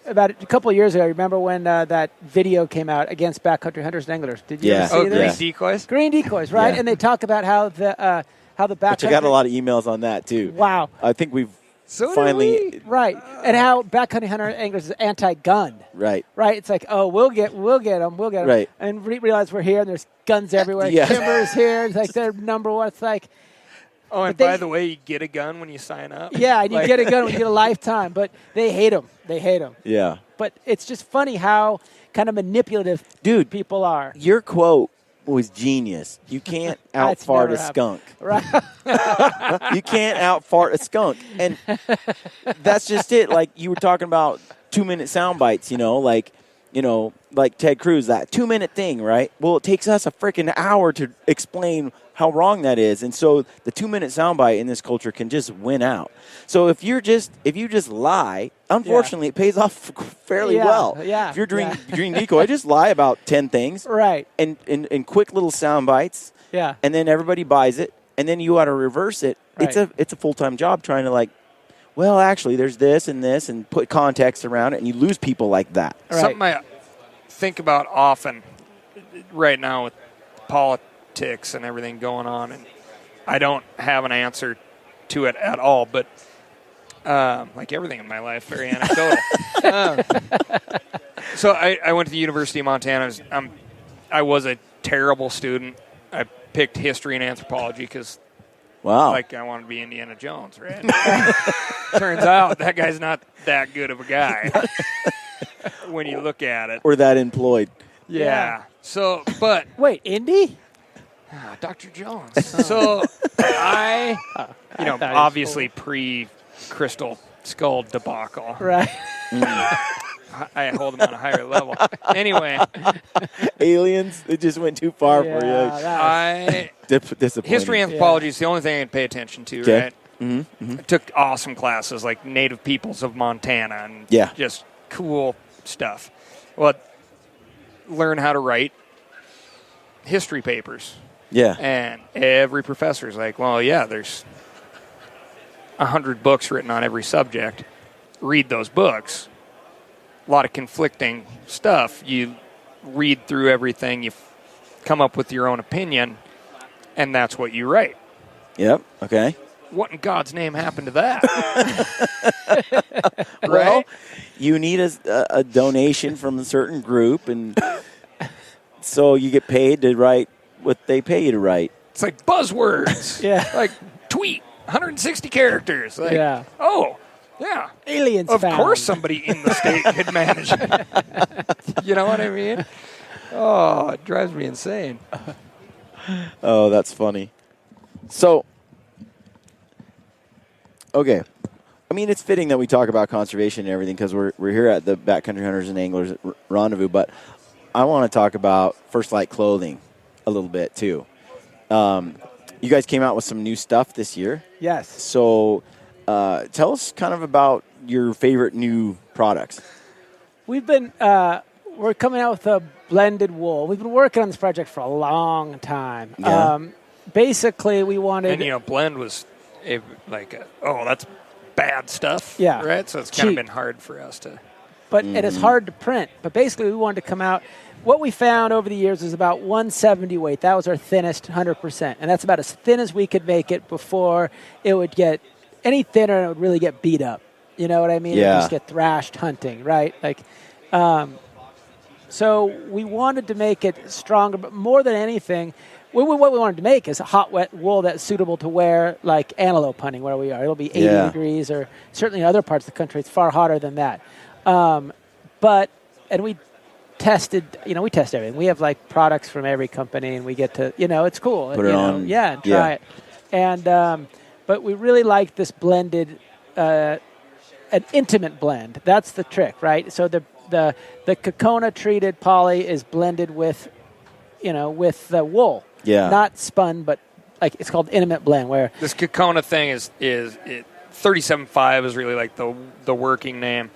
About a couple of years ago, I remember when that video came out against backcountry hunters and anglers. Did you ever see this? Green decoys. Green decoys, right? Yeah. And they talk about how the backcountry. But I got a lot of emails on that too. Wow. I think we've finally right, and how backcountry hunter and anglers is anti-gun. Right. It's like, oh, we'll get them. Right. And realize we're here and there's guns everywhere. Yeah. Timber's here. It's like they're number one. It's like. Oh, and by the way, you get a gun when you sign up. Yeah, and you get a gun when you get a lifetime. But they hate them. Yeah. But it's just funny how kind of manipulative people are. Your quote was genius. You can't outfart a skunk. Right. You can't outfart a skunk. And that's just it. Like you were talking about 2-minute sound bites, like Ted Cruz, that 2-minute thing, right? Well, it takes us a freaking hour to explain how wrong that is. And so the 2-minute soundbite in this culture can just win out. So if you just lie, unfortunately, it pays off fairly well. Yeah. If you're doing decoy, just lie about 10 things. Right. And quick little sound bites. Yeah. And then everybody buys it. And then you got to reverse it. Right. It's a full-time job trying to well, actually, there's this and put context around it, and you lose people like that. Right. Something I think about often right now with politics and everything going on, and I don't have an answer to it at all, but like everything in my life, very anecdotal. So I went to the University of Montana. I was a terrible student. I picked history and anthropology because wow, I wanted to be Indiana Jones, right? Turns out that guy's not that good of a guy when you look at it. Or that employed. Yeah. So, but wait, Indy? Dr. Jones. So I obviously pre-Crystal Skull debacle. Right. I hold them on a higher level. Anyway. Aliens, it just went too far for you. Disappointing. History and anthropology is the only thing I pay attention to, right? Mm-hmm. I took awesome classes like Native Peoples of Montana and just cool stuff. Well, learn how to write history papers. Yeah. And every professor's like, well, there's 100 books written on every subject. Read those books. A lot of conflicting stuff. You read through everything. You come up with your own opinion, and that's what you write. Yep. Okay. What in God's name happened to that? Well, right? You need a donation from a certain group, and so you get paid to write what they pay you to write. It's like buzzwords. Like tweet, 160 characters. Like, oh, yeah. Aliens Of found. course somebody in the state could manage it. You know what I mean? Oh, it drives me insane. Oh, that's funny. So, okay. I mean, it's fitting that we talk about conservation and everything because we're here at the Backcountry Hunters and Anglers Rendezvous, but I want to talk about First Lite Clothing a little bit too. You guys came out with some new stuff this year. Yes. So tell us kind of about your favorite new products. We've been we're coming out with a blended wool. We've been working on this project for a long time. Yeah. Basically, we wanted... And, blend was that's bad stuff. Yeah. Right? So it's kind of Cheap. been hard for us to. But and it's hard to print. But basically, we wanted to come out. What we found over the years is about 170 weight. That was our thinnest, 100%. And that's about as thin as we could make it before it would get any thinner and it would really get beat up. You know what I mean? It would Yeah. just get thrashed hunting, right? Like, so we wanted to make it stronger, but more than anything, what we wanted to make is a hot, wet wool that's suitable to wear like antelope hunting where we are. It'll be 80 degrees, or certainly in other parts of the country, it's far hotter than that. And we tested, we test everything. We have like products from every company, and we get to, it's cool. Put it on. And try it. And, but we really like this blended, an intimate blend. That's the trick, right? So the Kokona treated poly is blended with, with the wool. Yeah. Not spun, but like it's called intimate blend, where This Kokona thing is 37.5 is really like the working name,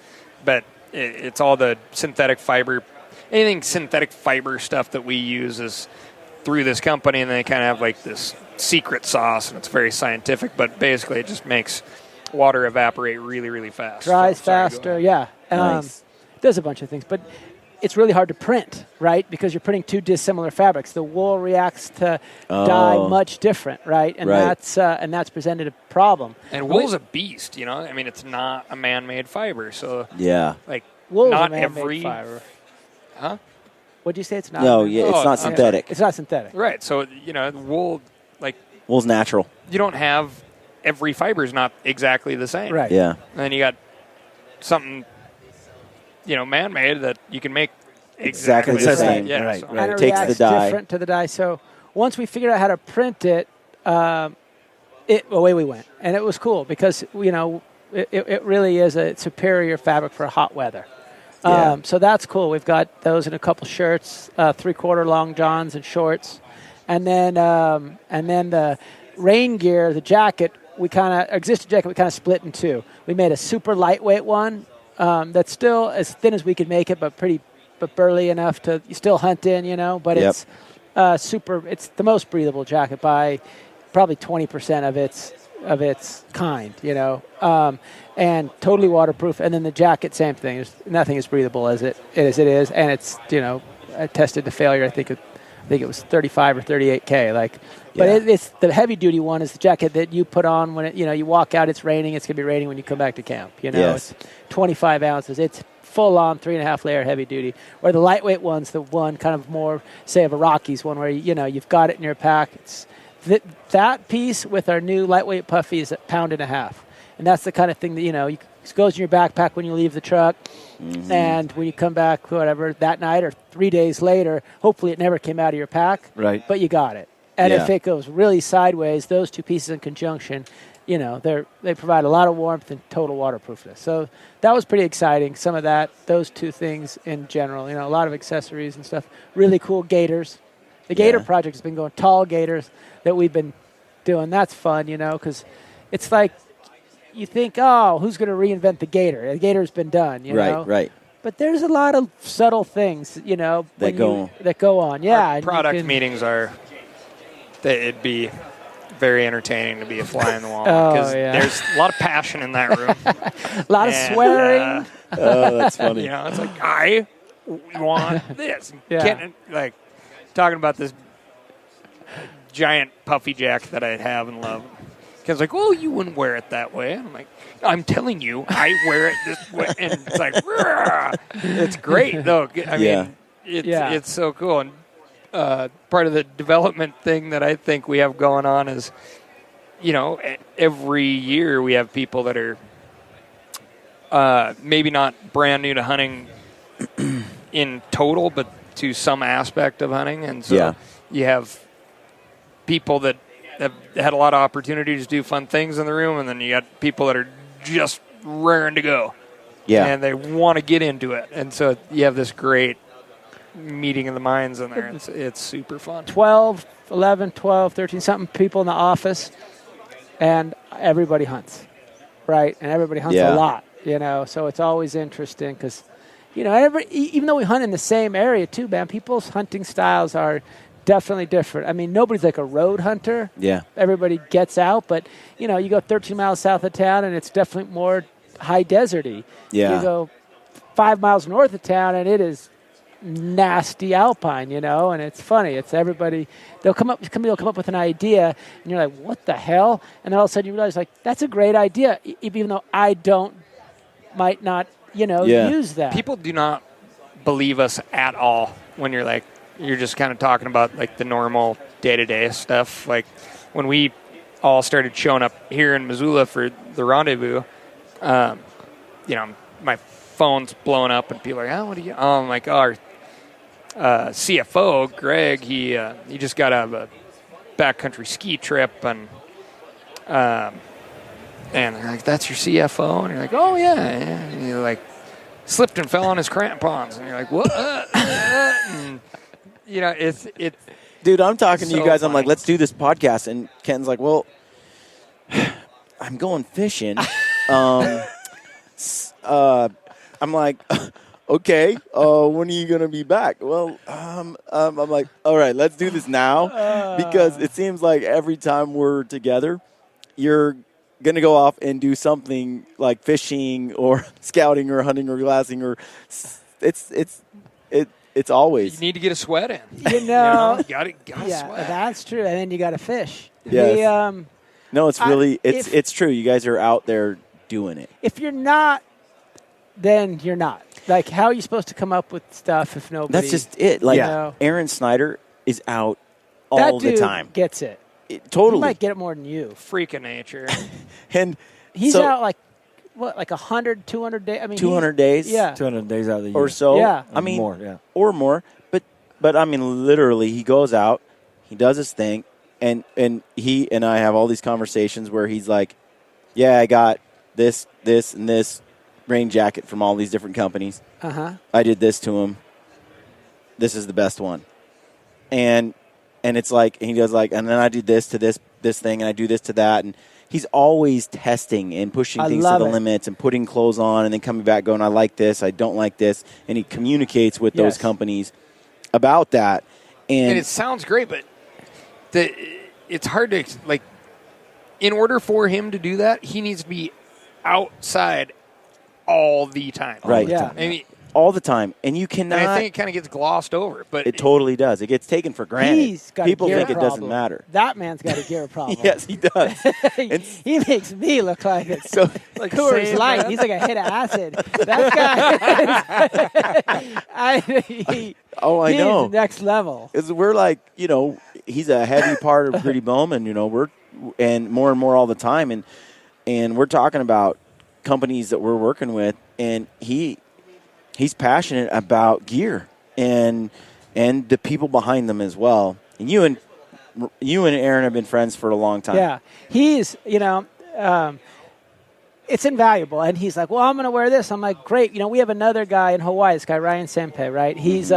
but it's all the synthetic fiber, anything synthetic fiber stuff that we use is through this company, and they kind of have like this secret sauce, and it's very scientific, but basically it just makes water evaporate really, really fast. dries So, sorry, go faster. ahead. Yeah. Nice. Does a bunch of things, but it's really hard to print, right? Because you're printing two dissimilar fabrics. The wool reacts to dye much different, right? And Right. that's presented a problem. And wool's a beast, I mean, it's not a man-made fiber, so Yeah. like Wool's not a man-made every fiber. Huh? What'd you say? It's not. No, man-made? yeah, it's Oh, not okay. synthetic. It's not synthetic. Right. So wool, like Wool's natural. you don't have every fiber is not exactly the same. Right. Yeah. And then you got something, man-made that you can make Exactly exactly the the same. same. Yeah, Right, so- right. And it Takes the reacts dye. different to the dye. So once we figured out how to print it, away we went, and it was cool because it really is a superior fabric for hot weather. Yeah. So that's cool. We've got those in a couple shirts, 3/4 long johns and shorts, and then the rain gear, the jacket. Existing jacket we kind of split in two. We made a super lightweight one that's still as thin as we could make it, but burly enough to still hunt in, But Yep. it's super. It's the most breathable jacket by probably 20% of its kind, and totally waterproof. And then the jacket, same thing. There's nothing as breathable as it is, and it's tested to failure. I think it was 35 or 38K. But Yeah. it's the heavy duty one is the jacket that you put on when you walk out. It's raining. It's gonna be raining when you come back to camp. Yes. It's 25 ounces. It's full on 3.5 layer heavy duty. Or the lightweight one's the one kind of more, say, of a Rockies one where you've got it in your pack. It's that piece with our new lightweight puffy is 1.5 pounds, and that's the kind of thing that it goes in your backpack when you leave the truck, and when you come back, whatever, that night or 3 days later, hopefully it never came out of your pack, Right. but you got it. And Yeah. if it goes really sideways, those two pieces in conjunction, they provide a lot of warmth and total waterproofness. So that was pretty exciting. Some of those two things in general, a lot of accessories and stuff. Really cool gaiters. The gaiter project has been going, tall gaiters that we've been doing. That's fun, because it's like you think, oh, who's going to reinvent the gaiter? The gaiter's been done, know? Right. But there's a lot of subtle things, that go on. Yeah. Our and you product can- meetings it'd be very entertaining to be a fly on the wall Oh, because yeah. there's a lot of passion in that room. A lot of And, swearing. Oh, that's funny. it's like I want this. Yeah. Kenton, like talking about this giant puffy jacket that I'd have and love. Ken's like, well, you wouldn't wear it that way. And I'm like, I'm telling you, I wear it this way. And it's like, "Rah." It's great though. I mean, it's so cool. And part of the development thing that I think we have going on is, every year we have people that are maybe not brand new to hunting in total, but to some aspect of hunting. And so you have people that have had a lot of opportunities to do fun things in the room, and then you got people that are just raring to go. Yeah. And they want to get into it. And so you have this great meeting of the minds in there. It's super fun. 12, 11, 12, 13, something people in the office, and everybody hunts, right? And everybody hunts a lot, so it's always interesting because, even though we hunt in the same area too, man, people's hunting styles are definitely different. I mean, nobody's like a road hunter. Yeah. Everybody gets out, but, you know, you go 13 miles south of town, and it's definitely more high deserty. Yeah. You go 5 miles north of town, and it is nasty alpine, you know, and it's funny. It's everybody. They'll come up with an idea, and you're like, what the hell? And then all of a sudden you realize, like, that's a great idea, even though I might not, you know, use that. People do not believe us at all when you're just kind of talking about like the normal day-to-day stuff. Like when we all started showing up here in Missoula for the rendezvous, you know, my phone's blowing up and people are like, oh, what do you? I'm like, oh, our CFO Greg, he just got out of a backcountry ski trip and they're like, that's your CFO, and you're like, oh yeah, and you're like, slipped and fell on his crampons, and you're like, what? And, you know, it's dude, I'm talking to you guys. funny. I'm like, let's do this podcast, and Ken's like, well, I'm going fishing. I'm like, okay, when are you gonna be back? Well, I'm like, all right, let's do this now, because it seems like every time we're together, you're gonna go off and do something like fishing or scouting or hunting or glassing, or it's always. You need to get a sweat in. You know, you gotta sweat. That's true. And then you got to fish. Yes. No, it's really it's true. You guys are out there doing it. If you're not, then you're not. Like, how are you supposed to come up with stuff if nobody? That's just it. Like, you know? Aron Snyder is out all that dude the time. Gets it. Totally. He might get it more than you. Freak of nature. And he's so, out like 100, 200 days. I mean, 200 days. Yeah, 200 days out of the year. Or so. Yeah. I mean, more. Yeah. Or more. But I mean, literally, he goes out, he does his thing, and he and I have all these conversations where he's like, yeah, I got this, and this rain jacket from all these different companies. I did this to him. This is the best one. And it's like, and he does like, and then I do this to this thing, and I do this to that, and he's always testing and pushing things to the limits and putting clothes on, and then coming back going, I like this, I don't like this, and he communicates with those companies about that. And it sounds great, but it's hard to, like, in order for him to do that, he needs to be outside all the time. Right. Yeah. I mean, all the time, and you cannot. and I think it kind of gets glossed over, but it totally does. It gets taken for granted. He's got People a gear think it doesn't problem. matter. That man's got a gear problem. Yes, he does. He makes me look like it's So, like Coors Light. He's like a hit of acid. That guy. I know. He's next level. Because we're like, you know, he's a heavy part of Gritty Bowmen. You know, and more all the time, and we're talking about companies that we're working with, and he's passionate about gear and the people behind them as well. And you and Aron have been friends for a long time. Yeah, he's, you know, it's invaluable. And he's like, well, I'm going to wear this. I'm like, great. You know, we have another guy in Hawaii, this guy Ryan Senpei, right? He's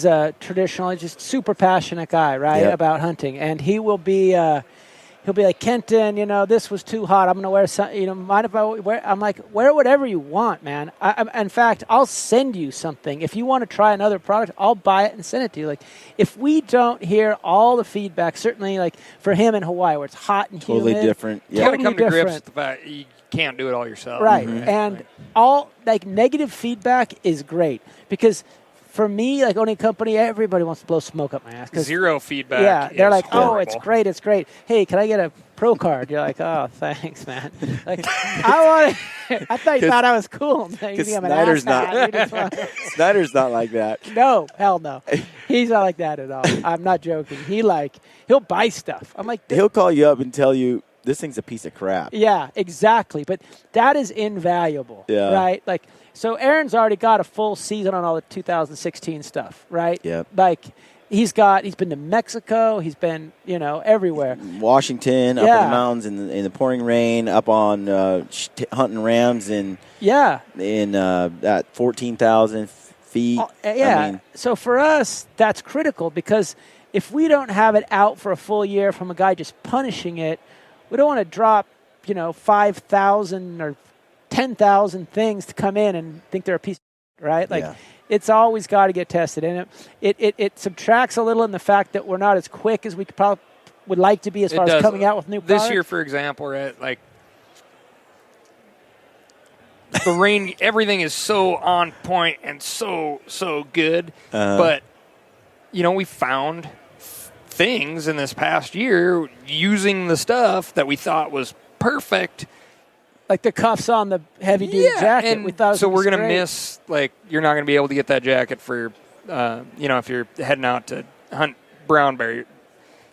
a traditional, just super passionate guy, right, about hunting. And he will be he'll be like, Kenton, you know, this was too hot. I'm going to wear some, you know, mind if I wear? I'm like, wear whatever you want, man. In fact, I'll send you something. If you want to try another product, I'll buy it and send it to you. Like, if we don't hear all the feedback, certainly like for him in Hawaii where it's hot and Totally humid. different. you Yeah. got to come to Totally grips different. with the fact you can't do it all yourself. Right. And all like negative feedback is great because for me, like owning a company, everybody wants to blow smoke up my ass. Zero feedback. Yeah, they're is like, oh, horrible. it's great, it's great. Hey, can I get a pro card? You're like, oh, thanks, man. Like, I thought you thought I was cool. Man. You think I'm an Snyder's asshat. Snyder's not like that. No, hell no. He's not like that at all. I'm not joking. He'll buy stuff. I'm like, He'll call you up and tell you this thing's a piece of crap. yeah, exactly. But that is invaluable, right? Like, so Aaron's already got a full season on all the 2016 stuff, right? Yep. Like, he's been to Mexico. He's been, you know, everywhere. Washington, up in the mountains in the pouring rain, up on hunting rams in that 14,000 feet. Yeah. I mean, so for us, that's critical because if we don't have it out for a full year from a guy just punishing it, we don't want to drop, you know, 5,000 or 10,000 things to come in and think they're a piece of, right? Like, It's always got to get tested, and it subtracts a little in the fact that we're not as quick as we probably would like to be as far as coming out with new products. This year, for example, right, like the rain, everything is so on point and so good, but we found things in this past year using the stuff that we thought was perfect. Like the cuffs on the heavy-duty jacket. And we thought so we're going to miss, like, you're not going to be able to get that jacket for, if you're heading out to hunt brown bear,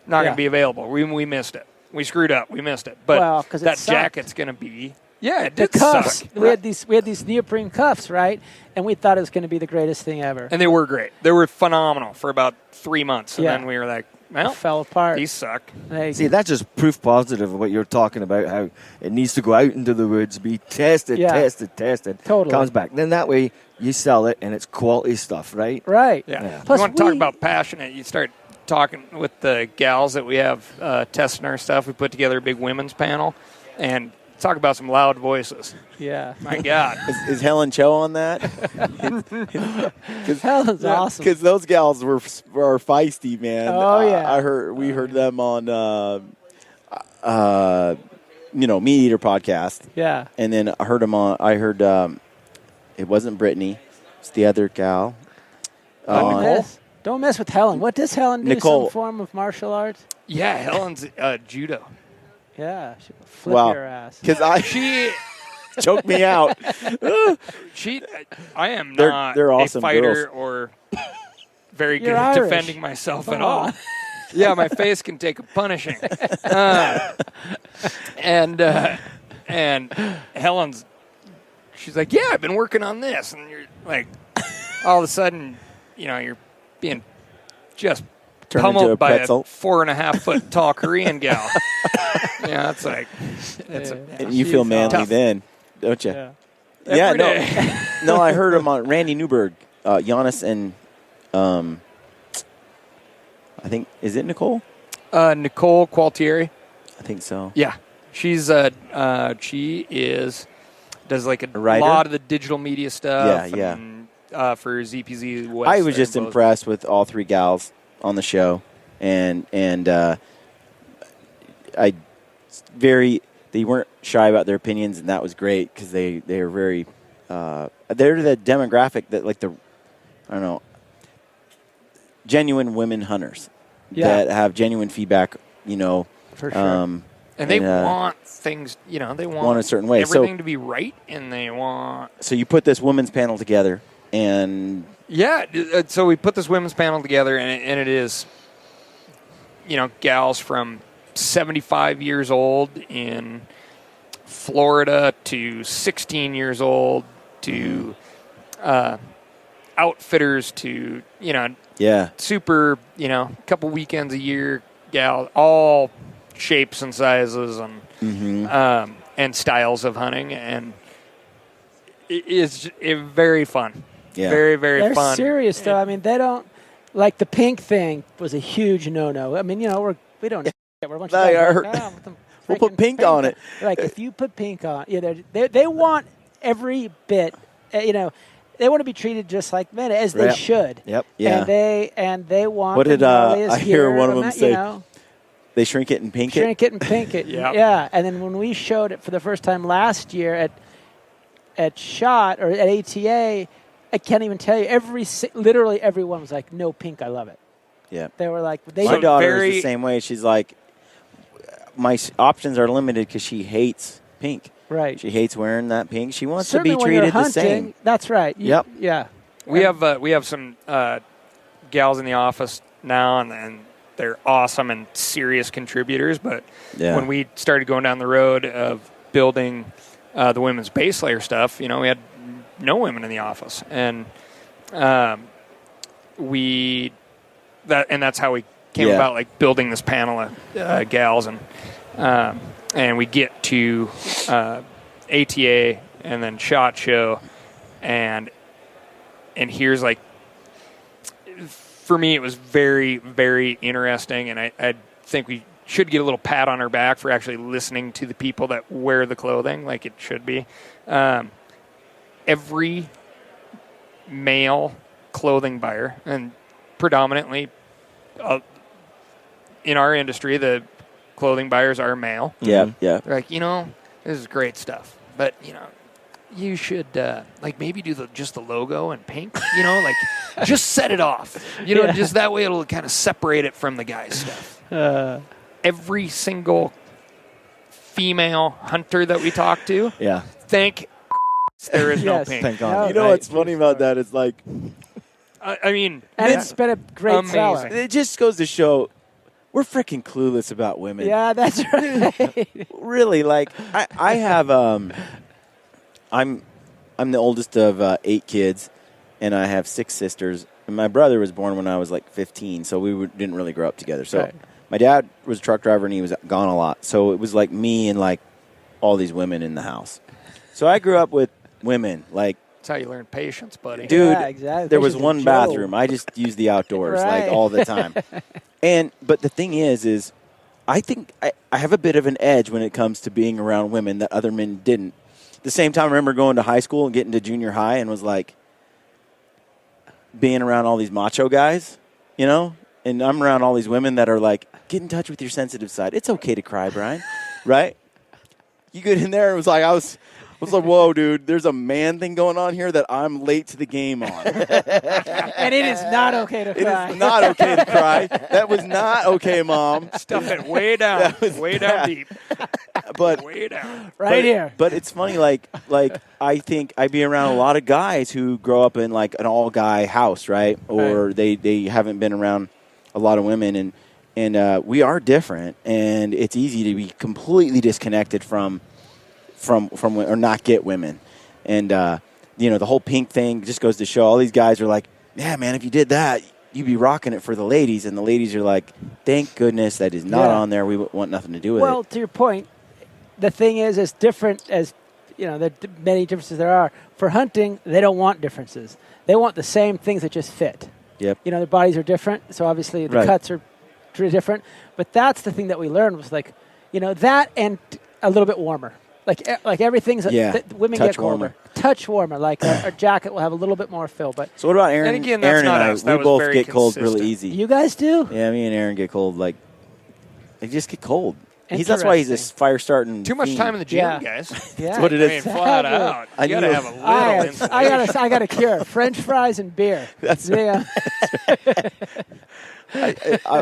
not going to be available. We missed it. We screwed up. We missed it. But that jacket's going to be, it did the cuffs. suck. We had these neoprene cuffs, right? And we thought it was going to be the greatest thing ever. And they were great. They were phenomenal for about 3 months. And then we were like, well, fell apart. These suck. See, that's just proof positive of what you're talking about, how it needs to go out into the woods, be tested. Totally. Comes back. Then that way you sell it, and it's quality stuff, right? Right. Yeah. Plus you want to talk about passionate, you start talking with the gals that we have testing our stuff. We put together a big women's panel, and talk about some loud voices. Yeah. My God. Is Helen Cho on that? Helen's awesome. Because those gals were feisty, man. Oh, yeah. We heard them on, Meat Eater podcast. Yeah. And then I heard it wasn't Brittany. It's the other gal. Don't mess with Helen. What does Helen do? Nicole. Some form of martial arts? Yeah, Helen's judo. Yeah, she will flip your ass. Because she choked me out. I am not they're awesome a fighter girls. or very good You're at Irish. defending myself at all. Yeah, my face can take a punishing. And Helen's, she's like, yeah, I've been working on this. And you're like, all of a sudden, you're being just pummeled by a 4.5 foot tall Korean gal. Yeah, it's like, you feel manly tough. Then, don't you? Yeah. Every day. No, I heard him on Randy Newberg, Giannis, and I think, is it Nicole? Nicole Qualtieri. I think so. Yeah, she's she does like a writer? lot of the digital media stuff. Yeah. And, for ZPZ West. I was just impressed with all three gals on the show, and they weren't shy about their opinions, and that was great because they are very they're the demographic that genuine women hunters that have genuine feedback, For sure. And they want things, they want a certain way. everything to be right, and they want. So you put this women's panel together, and so we put this women's panel together, and it is, gals from 75 years old in Florida to 16 years old to outfitters to, super, couple weekends a year gal, all shapes and sizes and styles of hunting, and it's very fun. Yeah. Very, very They're fun. serious, though. I mean, they don't like the pink thing was a huge no-no. I mean, we don't. We're a bunch of guys we'll put pink on it. Like if you put pink on, they want every bit. They want to be treated just like men as they should. Yep. Yeah. And they want. What did I hear one of them say? They shrink it and pink it. Shrink it and pink it. Yeah. And then when we showed it for the first time last year at SHOT or at ATA, I can't even tell you. Literally everyone was like, "No pink, I love it." Yeah. They were like, my daughter is the same way. She's like, my options are limited because she hates pink. Right. She hates wearing that pink. She wants Certainly to be treated when you're the same. That's right. Yep. Yeah. We have some gals in the office now, and they're awesome and serious contributors. But when we started going down the road of building the women's base layer stuff, we had no women in the office, and that's how we came about, like building this panel of gals, and we get to ATA and then SHOT Show, and here's like, for me it was very, very interesting, and I think we should get a little pat on our back for actually listening to the people that wear the clothing like it should be. Every male clothing buyer, and predominantly in our industry, the clothing buyers are male. Yeah, yeah. They're like, this is great stuff, but you should maybe do just the logo and pink. Just set it off. Just that way it'll kind of separate it from the guy's stuff. Every single female hunter that we talk to, thank there is no pink. Thank God. What's funny about that is like, I mean, and it's been a great amazing. seller. it just goes to show we're freaking clueless about women. Yeah, that's right. Really, like I have I'm the oldest of 8 kids, and I have 6 sisters. And my brother was born when I was like 15, so we didn't really grow up together. So my dad was a truck driver, and he was gone a lot. So it was like me and like all these women in the house. So I grew up with women. Like, that's how you learn patience, buddy. dude, Yeah, exactly. there was Patience one and bathroom. I just used the outdoors like all the time. But the thing is I think I have a bit of an edge when it comes to being around women that other men didn't. At the same time, I remember going to high school and getting to junior high and was like being around all these macho guys, and I'm around all these women that are like, get in touch with your sensitive side. It's okay to cry, Brian, right? You get in there and it was like, I was like, whoa, dude, there's a man thing going on here that I'm late to the game on. And it is not okay to cry. It is not okay to cry. That was not okay, Mom. Stuff it way down, way down deep. But way down. Here. But it's funny, like I think I'd be around a lot of guys who grow up in like an all-guy house, right? Or they haven't been around a lot of women, and we are different, and it's easy to be completely disconnected from or not get women. And the whole pink thing just goes to show all these guys are like, yeah, man, if you did that, you'd be rocking it for the ladies. And the ladies are like, thank goodness that is not on there. We want nothing to do with it. Well, to your point, the thing is, as different as, the many differences there are, for hunting, they don't want differences. They want the same things that just fit. Yep. Their bodies are different, so obviously the cuts are different. But that's the thing that we learned was like, that and a little bit warmer. Like everything's that women touch get colder. warmer. Touch warmer. Like our jacket will have a little bit more fill. But so what about Aaron? And again, that's Aaron not and us. I, That we was both very get cold consistent. really easy. you guys do? Yeah, me and Aaron get cold. Like, they just get cold. That's why he's a fire starting. Too much fiend. time in the gym, Yeah. guys. Yeah. That's what it is. Flat out. You got to have a little insulation. I got a cure. French fries and beer. That's yeah.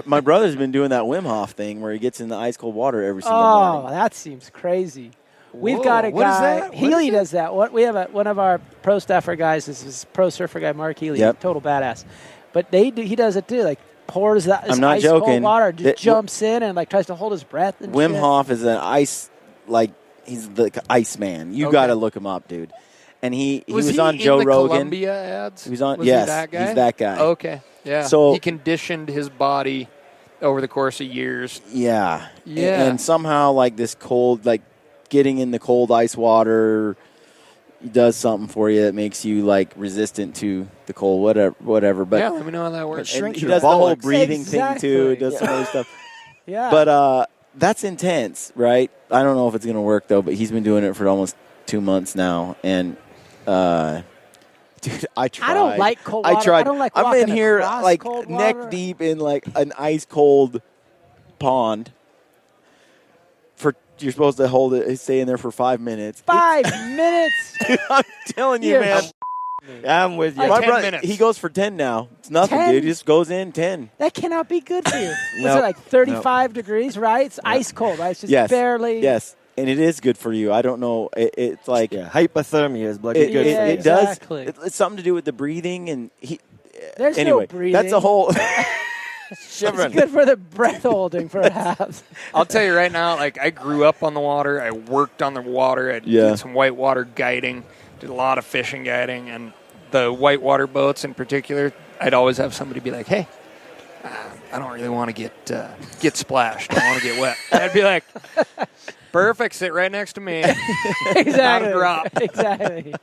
My brother's been doing that Wim Hof thing where he gets in the ice cold water every single Oh, morning. that seems crazy. We've Whoa, got a what is guy. that? What Healy is that? does that. We have one of our pro staffer guys. This is pro surfer guy, Mark Healy. Yep. Total badass. But he does it too. Like pours that I'm not ice joking. cold water, just That- jumps in and like tries to hold his breath. And Wim shit. Hof is an ice, like, he's the ice man. You got to look him up, dude. And he was on Joe in the Rogan. Columbia ads? He was on. Was yes, he that guy? he's that guy. Okay, yeah. So- he conditioned his body over the course of years. Yeah. Yeah. And somehow, like, this cold, like, getting in the cold ice water does something for you that makes you, like, resistant to the cold, whatever. But yeah, let me know how that works. and he does the whole breathing thing, too. He does some other stuff. Yeah. But that's intense, right? I don't know if it's going to work, though, but he's been doing it for almost 2 months now. And, dude, I tried. I don't like cold water. I tried. I don't like I'm in walking here, across like, cold neck water. deep in, like, an ice-cold pond. You're supposed to hold it, stay in there for 5 minutes. 5 minutes. Dude, I'm telling you, You're man. I'm with you. Like My 10 brother, minutes. he goes for 10 now. It's nothing, 10? dude. He just goes in 10. That cannot be good for you. Was Nope. it like 35 degrees, right? It's ice cold, right? It's just Yes. barely. Yes. And it is good for you. I don't know. It's like Yeah, hypothermia is bloody it, good. Yeah, for you. it does. exactly. It's something to do with the breathing. And There's anyway, no breathing. that's a whole. It's good for the breath holding, perhaps. I'll tell you right now, like, I grew up on the water. I worked on the water. I did some whitewater guiding, did a lot of fishing guiding, and the whitewater boats in particular, I'd always have somebody be like, hey, I don't really want to get splashed. I want to get wet. And I'd be like, perfect, sit right next to me. Exactly. Not a drop. Exactly.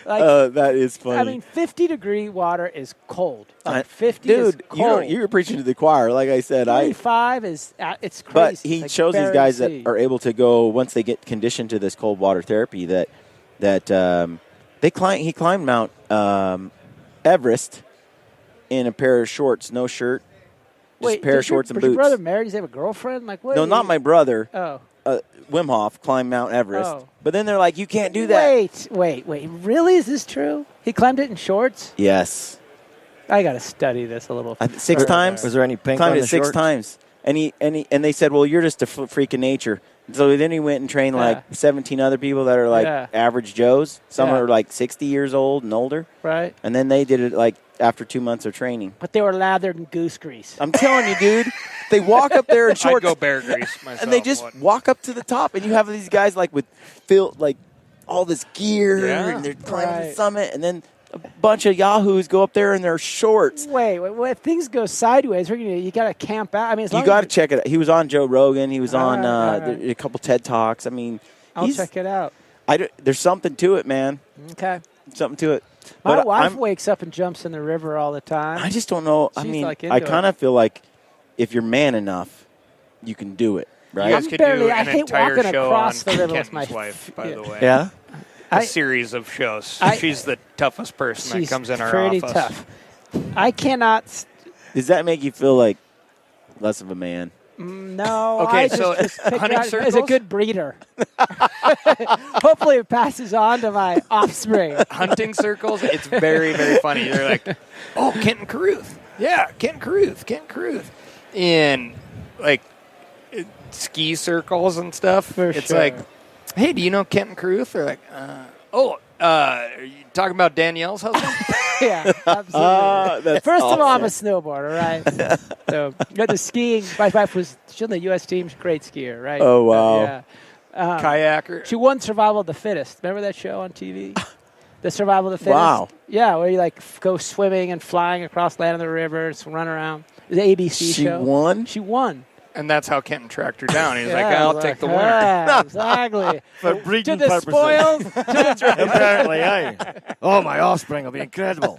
Like, that is funny. I mean, 50-degree water is cold. Like 50 dude, is cold. you're preaching to the choir. Like I said, 35 is it's crazy. But It's he like shows these barely guys see. that are able to go once they get conditioned to this cold water therapy that he climbed Mount Everest in a pair of shorts, no shirt, just a pair of shorts and was boots. your brother married? Does he have a girlfriend? Like what? No, not my brother. Oh. Wim Hof climbed Mount Everest. Oh. But then they're like, you can't do that. Wait. Really? Is this true? He climbed it in shorts? Yes. I got to study this a little. 6 times? Was there any pink climbed on it the 6 shorts? times. And they said, well, you're just a freak of nature. So then he went and trained like 17 other people that are like average Joes. Some are like 60 years old and older. Right. And then they did it like after 2 months of training. But they were lathered in goose grease. I'm telling you, dude. They walk up there in shorts. I'd go bear grease myself. And they just walk up to the top, and you have these guys like with all this gear, and they're climbing the summit, and then a bunch of yahoos go up there in their shorts. Wait. If things go sideways, you got to camp out. I mean, You got to check it out. He was on Joe Rogan. He was on a couple TED Talks. I mean, I'll check it out. There's something to it, man. Okay. Something to it. My But wife wakes up and jumps in the river all the time. I just don't know. She's I mean, like I kind of feel like if you're man enough, you can do it, right? You guys could do I an hate entire walking show across on the river with Kenton's my wife, by the way. Yeah? A series of shows. She's the toughest person that comes in our pretty office. tough. I cannot. Does that make you feel like less of a man? No. Okay, I so just pick hunting out as a circles? good breeder. Hopefully, it passes on to my offspring. Hunting circles, it's very, very funny. They're like, oh, Kenton Carruth. Yeah, Kenton Carruth. In, like, ski circles and stuff. It's like, hey, do you know Kenton Carruth? They're like, are you talking about Danielle's husband? Yeah, absolutely. First of all, I'm a awesome. snowboarder, right? So, the skiing. My wife was on the U.S. team, great skier, right? Oh, wow. Yeah. Kayaker. She won Survival of the Fittest. Remember that show on TV? The Survival of the Fittest? Wow. Yeah, where you go swimming and flying across land of the river, just run around. The ABC She show. won? She won. And that's how Kenton tracked her down. He's like, Yeah, I'll take the winner. Yeah, exactly. For To breeding the purposes. spoils. Apparently, aye. Oh, my offspring will be incredible.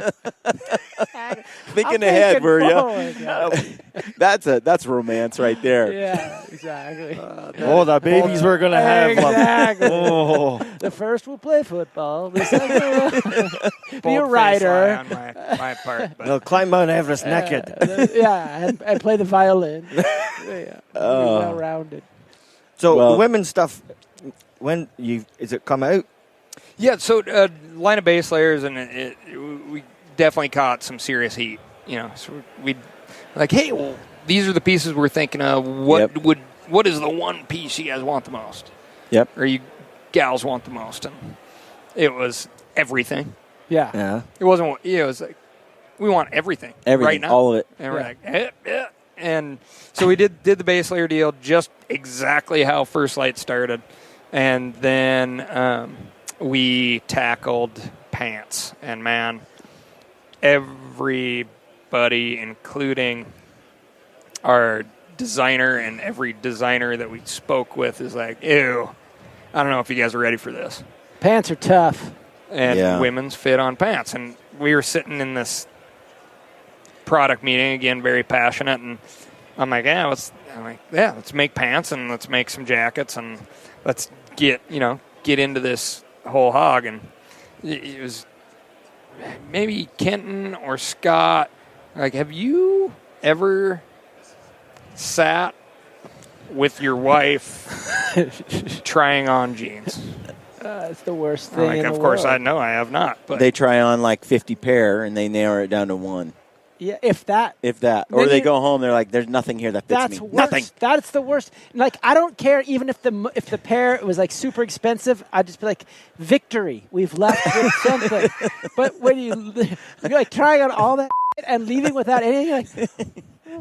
Thinking ahead, were you? you? That's romance right there. Yeah, exactly. The babies we're going to have. Exactly. Oh. The first will play football. The second will be a Bold face rider. lie on my part. But They'll climb Mount Everest naked. And play the violin. Yeah, well-rounded. So, the women's stuff, is it come out? yeah, so line of base layers, and we definitely caught some serious heat. So we like, hey, well, these are the pieces we're thinking of. What is the one piece you guys want the most? Yep. Or you gals want the most? And it was everything. Yeah. Yeah. It wasn't. It was like we want everything. Everything, right now. all of it. And we're like, and so we did the base layer deal just exactly how First Lite started, and then we tackled pants. And man, everybody, including our designer and every designer that we spoke with, is like, ew, I don't know if you guys are ready for this. Pants are tough. And women's fit on pants. And we were sitting in this product meeting, again, very passionate, and I'm like, let's make pants and let's make some jackets and let's get into this whole hog. And it was maybe Kenton or Scott, like, have you ever sat with your wife trying on jeans? It's the worst thing in the of course, world. I know I have not. But They try on like 50 pair, and they narrow it down to one. Yeah, if that. Or Then they go home, they're like, there's nothing here that fits That's me. worse. Nothing. That's the worst. Like, I don't care even if the pair was like super expensive. I'd just be like, victory. We've left with something. But when you're like trying on all that and leaving without anything, you're like,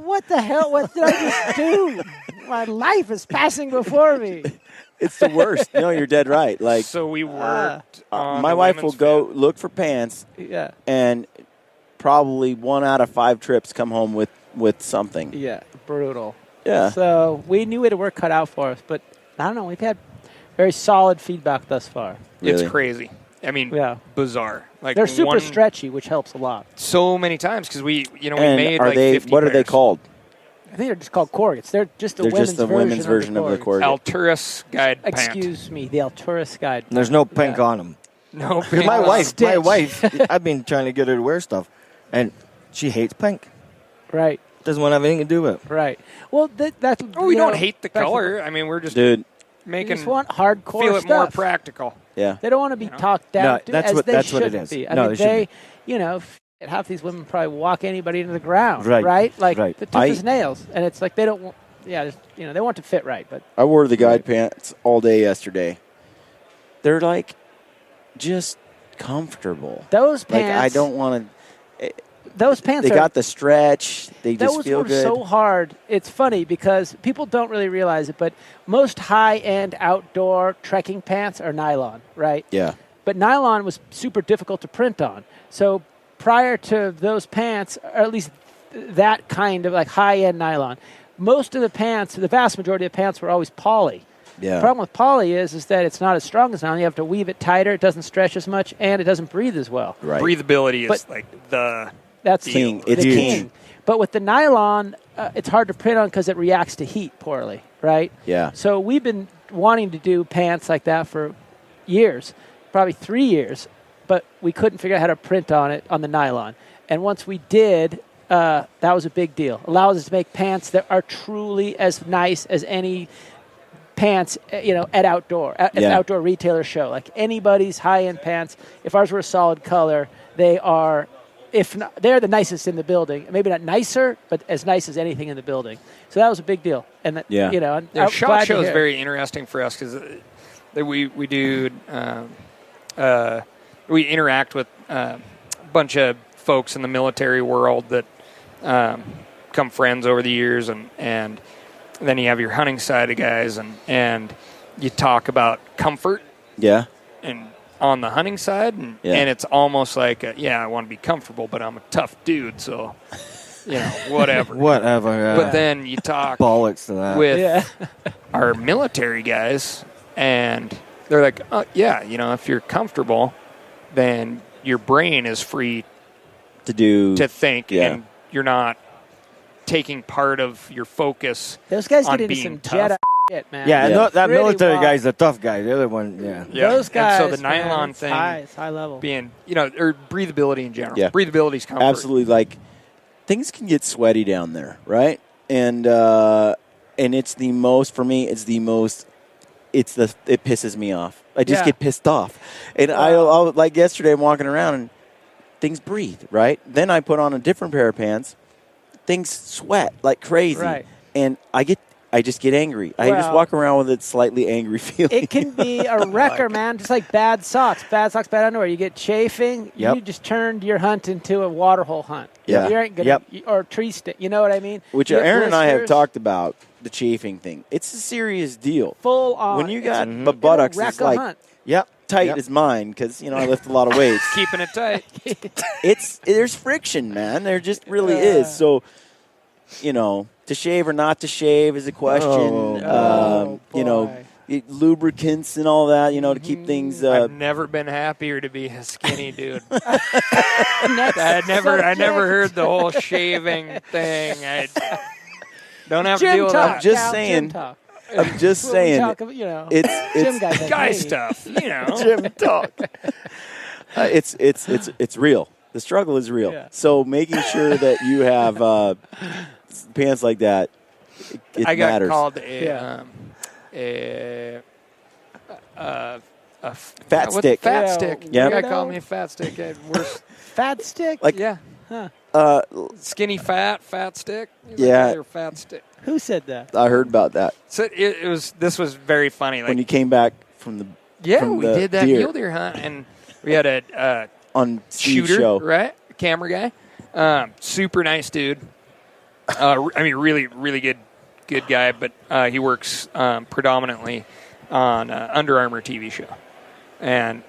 what the hell? What did I just do? My life is passing before me. It's the worst. No, you're dead right. Like, so we worked on my the wife will women's go fit. look for pants, Yeah. and probably 1 out of 5 trips come home with something. Yeah, brutal. Yeah. So we knew we had work cut out for us, but I don't know. We've had very solid feedback thus far. Really? It's crazy. I mean, bizarre. Like, they're super stretchy, which helps a lot. So many times because we And made are like they? 50 What are they pairs. called? I think they're just called corgets. They're just the They're women's just the women's version of the corgets. corget. Alturas guide pant. Excuse me, the Alturas guide. There's no pink on them. No, Because my wife, I've been trying to get her to wear stuff. And she hates pink. Right. Doesn't want to have anything to do with it. Right. Well, that's. We don't hate the color. I mean, we're just They making just want hardcore feel it stuff. more practical. Yeah. They don't want to be talked down No, to that's as what- they that's what it shouldn't is. be. I No, mean, they shouldn't half these women probably walk anybody into the ground, Right. Like Right. the tough as nails, and it's like they don't want. Yeah, they want to fit right, but I wore the guide pants all day yesterday. They're like just comfortable. those Like pants. I don't want to. Those pants. They got the stretch. They just Those feel were good. so hard. It's funny because people don't really realize it, but most high-end outdoor trekking pants are nylon, right? Yeah. But nylon was super difficult to print on. So prior to those pants, or at least that kind of like high-end nylon, most of the pants, the vast majority of pants were always poly. Yeah. The problem with poly is that it's not as strong as nylon. You have to weave it tighter. It doesn't stretch as much, and it doesn't breathe as well. Right. Breathability is But- like the That's King. the It's king. king. But with the nylon, it's hard to print on because it reacts to heat poorly, right? Yeah. So we've been wanting to do pants like that for years, probably 3 years, but we couldn't figure out how to print on it on the nylon. And once we did, that was a big deal. Allows us to make pants that are truly as nice as any pants, at an outdoor retailer show. Like anybody's high-end pants, if ours were a solid color, they are, if not, they're the nicest in the building. Maybe not nicer, but as nice as anything in the building. So that was a big deal. And Yeah. I'm The shot glad to show is hear. very interesting for us because we do we interact with a bunch of folks in the military world that become friends over the years, and then you have your hunting side of guys, and you talk about comfort Yeah. and on the hunting side, and it's almost like I want to be comfortable, but I'm a tough dude, so whatever. Whatever. But then you talk bollocks to that. with our military guys, and they're like, if you're comfortable, then your brain is free to think, and you're not taking part of your focus. Those guys on get into being some tough. Jedi shit, man. Yeah, Yeah. that Really military wild. guy's the tough guy. The other one, yeah. Those guys, and so the nylon man, thing it's high level. being, or breathability in general. Yeah. Breathability's comfort. Absolutely. Like things can get sweaty down there, right? And it's the most for me. It pisses me off. I just get pissed off, and I'll like yesterday. I'm walking around and things breathe, right? Then I put on a different pair of pants. Things sweat like crazy, Right. and I just get angry. I just Well, walk around with a slightly angry feeling. It can be a wrecker, man. Just like bad socks, bad underwear. You get chafing. Yep. You just turned your hunt into a waterhole hunt. Yeah. You ain't gonna, or tree stick. You know what I mean? Which You get Aaron and I have blisters, talked about the chafing thing. It's a serious deal. full on. When you got It'll buttocks, wreck it's a like hunt. Yep. tight Yep. as mine because I lift a lot of weights. Keeping it tight. There's friction, man. There just really is. So, to shave or not to shave is a question. boy. Lubricants and all that. To keep things. I've never been happier to be a skinny dude. Next I never subject. heard the whole shaving thing. I don't have to Gym deal with talk, that. I'm just Cal, saying. Gym talk. I'm just That's what we saying. talk about, It's gym guys like Guy me. stuff, Gym talk. It's real. The struggle is real. Yeah. So making sure that you have pants like that, it I got matters. called Yeah. a Fat stick. Fat Yeah, stick. Yep. The guy weirdo. called me a fat stick. Worse. Fat stick. Like- Yeah. Skinny fat stick. He's Yeah. Like, you're a fat stick. Who said that? I heard about that So this was very funny. Like, when you came back from the from we the did that deer mule deer hunt, and we had a on Steve's shooter, show. right? Camera guy. Super nice dude. Really, really good guy, but he works predominantly on Under Armour TV show. And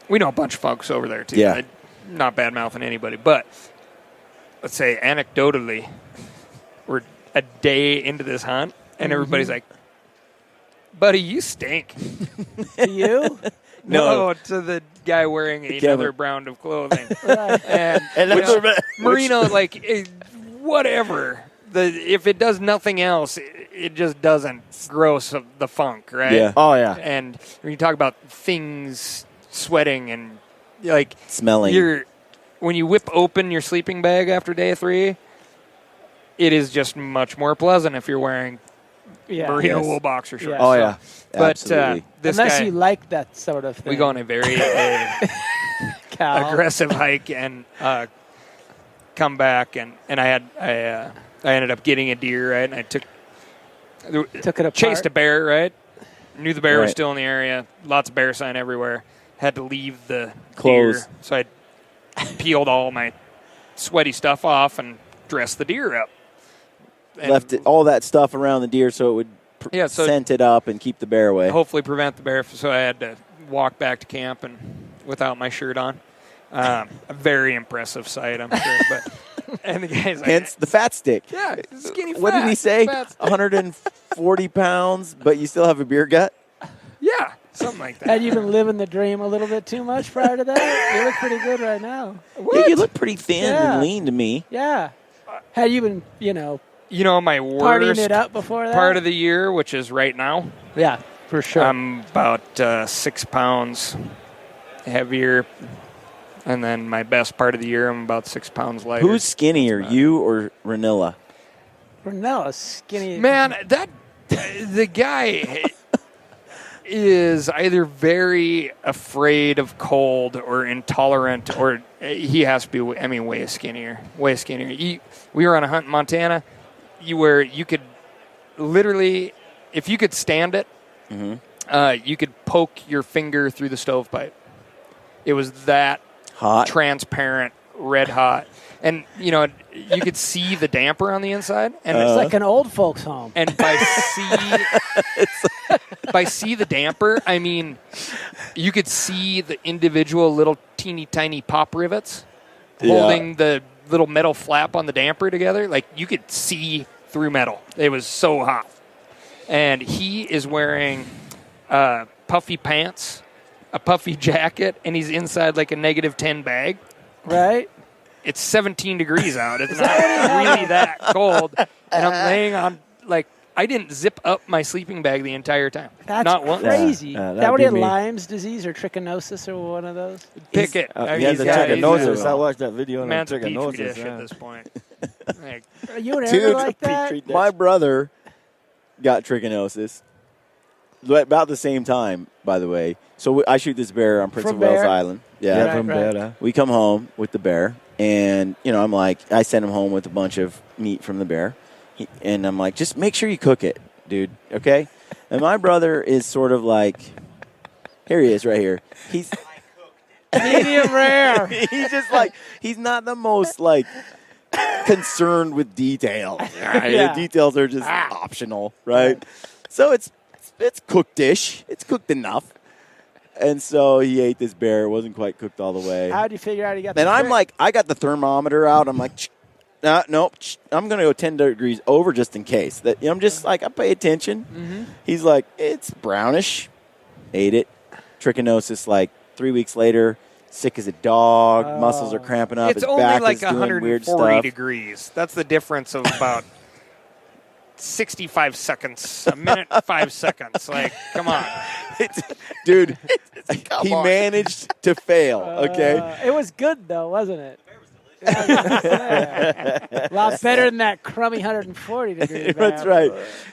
we know a bunch of folks over there, too. Yeah. Not bad-mouthing anybody, but let's say anecdotally, we're a day into this hunt, and everybody's like, buddy, you stink. To you? No, to the guy wearing another brand of clothing. Right. And merino, whatever. If it does nothing else, it just doesn't gross the funk, right? Yeah. Oh, yeah. And when you talk about things sweating and Smelling. you're when you whip open your sleeping bag after day 3, it is just much more pleasant if you're wearing merino wool boxer shorts. Yeah. Oh, yeah. But Absolutely. this Unless guy, you like that sort of thing. we go on a very Cal. aggressive hike and come back, and I ended up getting a deer, right? And I took it apart. chased a bear, right? Knew the bear was Right. still in the area. Lots of bear sign everywhere. Had to leave the Clothes. deer, so I peeled all my sweaty stuff off and dressed the deer up. And Left all that stuff around the deer so it would so scent it up and keep the bear away. hopefully prevent the bear. So I had to walk back to camp and without my shirt on. A very impressive sight, I'm sure. But and the guy's like, Hence the fat stick. yeah, skinny What fat, did he say? fat stick. 140 pounds, but you still have a beer gut? Yeah, something like that. Had you been living the dream a little bit too much prior to that? You look pretty good right now. Yeah, you look pretty thin Yeah. and lean to me. Yeah. Had you been, My partying worst it up before that? part of the year, which is right now, Yeah, for sure. I'm about 6 pounds heavier. And then my best part of the year, I'm about 6 pounds lighter. Who's skinnier, you or Ranilla? Ronella, skinny. Man, the guy is either very afraid of cold or intolerant, or he has to be, way skinnier. Way skinnier. We were on a hunt in Montana where you could literally, if you could stand it, you could poke your finger through the stovepipe. It was that Hot. transparent, red hot. And, you could see the damper on the inside. And It's like an old folks' home. And by see the damper, I mean you could see the individual little teeny tiny pop rivets holding the little metal flap on the damper together. Like you could see through metal. It was so hot. And he is wearing puffy pants, a puffy jacket, and he's inside like a -10 bag. Right? It's 17 degrees out. It's not really that cold. And I'm laying on, I didn't zip up my sleeping bag the entire time. That's not once. crazy. Yeah, that that'd what be he had me. Lyme's disease or trichinosis or one of those? Pick it. He has a trichinosis. I watched that video on Man's a petri trichinosis. dish Yeah. at this point. Like, Are you an Dude, ever like that? Petri dish. My brother got trichinosis about the same time, by the way. So I shoot this bear on Prince From of Wales bear? Island. Yeah, Right, from right. bed. We come home with the bear, and, I'm like, I send him home with a bunch of meat from the bear. And I'm like, just make sure you cook it, dude, okay? And my brother is sort of like, here he is right here. He's Medium rare. he's just like, he's not the most, concerned with details. Right? Yeah. The details are just optional, right? So it's cooked-ish. It's cooked enough. And so he ate this bear. It wasn't quite cooked all the way. How'd you figure out he got And the I'm trick? like, I got the thermometer out. I'm like, nope. I'm going to go 10 degrees over just in case. That I'm just like, I pay attention. Mm-hmm. He's like, it's brownish. Ate it. Trichinosis 3 weeks later. Sick as a dog. Muscles are cramping up. it's His only back like is doing weird 140 stuff. degrees. That's the difference of about 65 seconds, a minute, 5 seconds. Come on. Dude, he managed to fail, okay? It was good, though, wasn't it? A lot better than that crummy 140 degrees. That's right.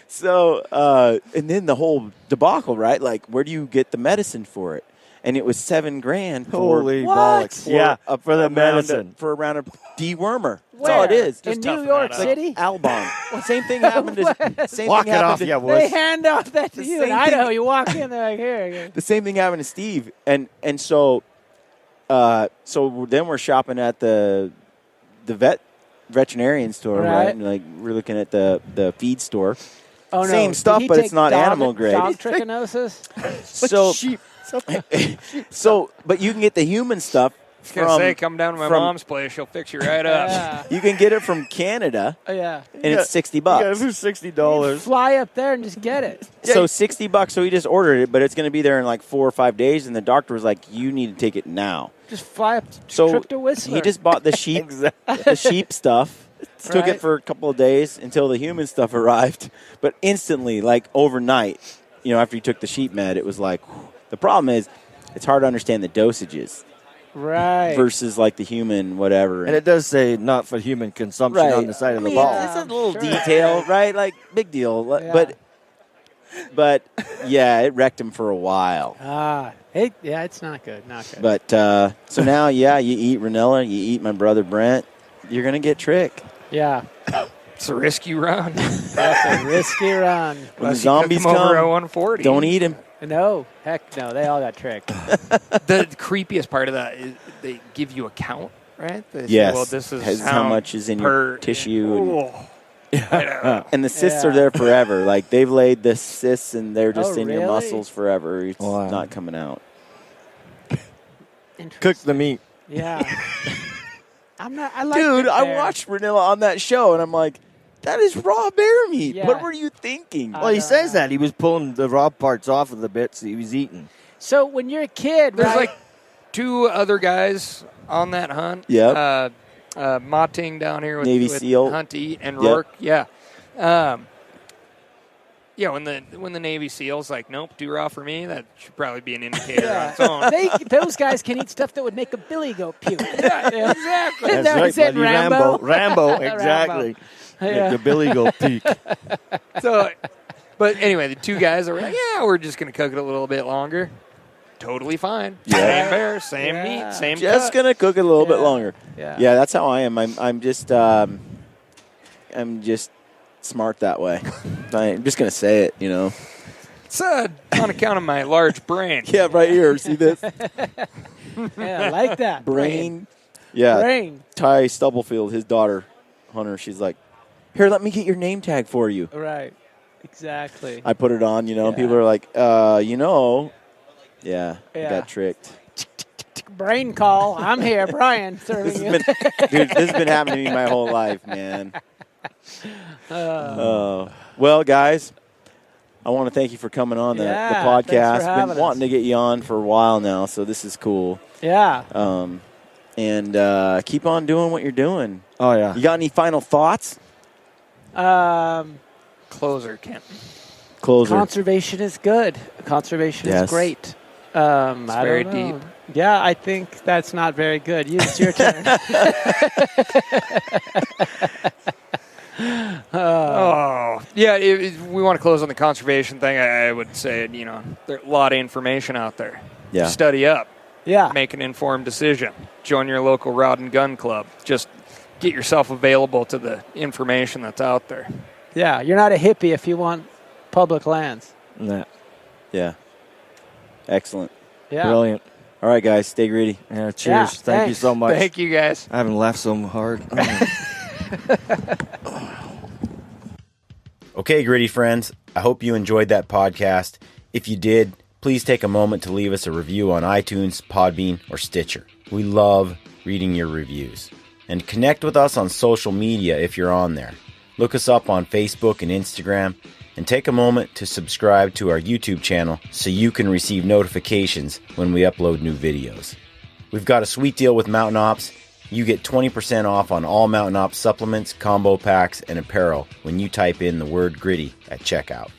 So, and then the whole debacle, right? Where do you get the medicine for it? And it was $7,000 for Holy What? bollocks. Yeah, for the a round medicine. for a round of dewormer. That's Where? all it is. In Just New York City? Albon. Same thing happened to Same Walk thing it happened off, to, yeah, They wuss. hand off that to The you in same Idaho. thing- You walk in, they're like, here. The same thing happened to Steve. And so then we're shopping at the veterinarian store, right? And we're looking at the feed store. Oh, no. Same stuff, Did he but it's take not dog- animal grade. Dog trichinosis? So sheep. but you can get the human stuff I was going to say, come down to my from- mom's place. She'll fix you right up. Yeah. You can get it from Canada, Oh, yeah. and it's $60. Yeah, it was $60. Fly up there and just get it. So $60. So he just ordered it, but it's going to be there in 4 or 5 days. And the doctor was like, "You need to take it now." Just fly up So trip to Whistler. he just bought the sheep, the sheep stuff. Took Right. it for a couple of days until the human stuff arrived. But instantly, overnight, after he took the sheep med, it was like, whew. The problem is, it's hard to understand the dosages. Right. versus like the human whatever. And it does say not for human consumption Right. on the side of the I mean, bottle. it's a little Sure. detail, right? Like big deal, Yeah. but yeah, it wrecked him for a while. It's not good. Not good. But so now, yeah, you eat Ranella, you eat my brother Brent, you're gonna get tricked. yeah. It's a risky run. That's a risky run. When the zombies over come, at 140. don't eat him. No. Heck no. They all got tricked. The creepiest part of that is they give you a count, right? They say, Yes, well, this is This is how much is in your tissue. And the cysts are there forever. Like they've laid the cysts and they're just in your really? muscles forever. It's Wow. not coming out. Cook the meat. Yeah. I like Dude, it I there. watched Ranella on that show and I'm like, that is raw bear meat. Yeah. What were you thinking? Well, he says that. He was pulling the raw parts off of the bits that he was eating. So when you're a kid, There's right? like 2 other guys on that hunt. Yep. Motting down here with, Navy with SEAL. Hunt Eat and Yep. Rourke. Yeah. When the Navy SEAL's like, nope, too raw for me, that should probably be an indicator on its own. Those guys can eat stuff that would make a billy goat puke. Yeah, exactly. That That's was right, it, buddy. Rambo. Rambo, exactly. Yeah. Make the Billy go peak. So, but anyway, the 2 guys are like, yeah, we're just going to cook it a little bit longer. Totally fine. Yeah. Same bear, same Yeah. meat, same Just cut. gonna cook it a little bit Yeah. longer. Yeah. That's how I am. I'm just smart that way. I'm just gonna say it, you know. It's on account of my large brain. Yeah, right here. See this Yeah, I like that. brain? Yeah. Brain. Ty Stubblefield, his daughter, Hunter. She's like, here, let me get your name tag for you. Right. Exactly. I put it on, and Yeah. people are like, yeah, I Yeah. got tricked. Brain call. I'm here, Brian, serving you. Dude, this has been happening to me my whole life, man. Well, guys, I want to thank you for coming on the Yeah, podcast. thanks for having Been wanting us. to get you on for a while now, so this is cool. Yeah. And keep on doing what you're doing. Oh, yeah. You got any final thoughts? Closer, Kenton. Closer. Conservation is good. Conservation Yes. is great. I very don't know. deep. Yeah, I think that's not very good. It's your turn. We want to close on the conservation thing. I would say, there's a lot of information out there. Yeah. Study up. Yeah. Make an informed decision. Join your local rod and gun club. Just get yourself available to the information that's out there. Yeah, you're not a hippie if you want public lands. Nah. Yeah. Excellent. Yeah. Brilliant. All right, guys, stay greedy. Yeah, cheers. Yeah, Thank you thanks. so much. Thank you, guys. I haven't laughed so hard. Okay, Gritty friends, I hope you enjoyed that podcast. If you did, please take a moment to leave us a review on iTunes, Podbean, or Stitcher. We love reading your reviews. And connect with us on social media if you're on there. Look us up on Facebook and Instagram, and take a moment to subscribe to our YouTube channel so you can receive notifications when we upload new videos. We've got a sweet deal with Mountain Ops. You get 20% off on all Mountain Ops supplements, combo packs, and apparel when you type in the word gritty at checkout.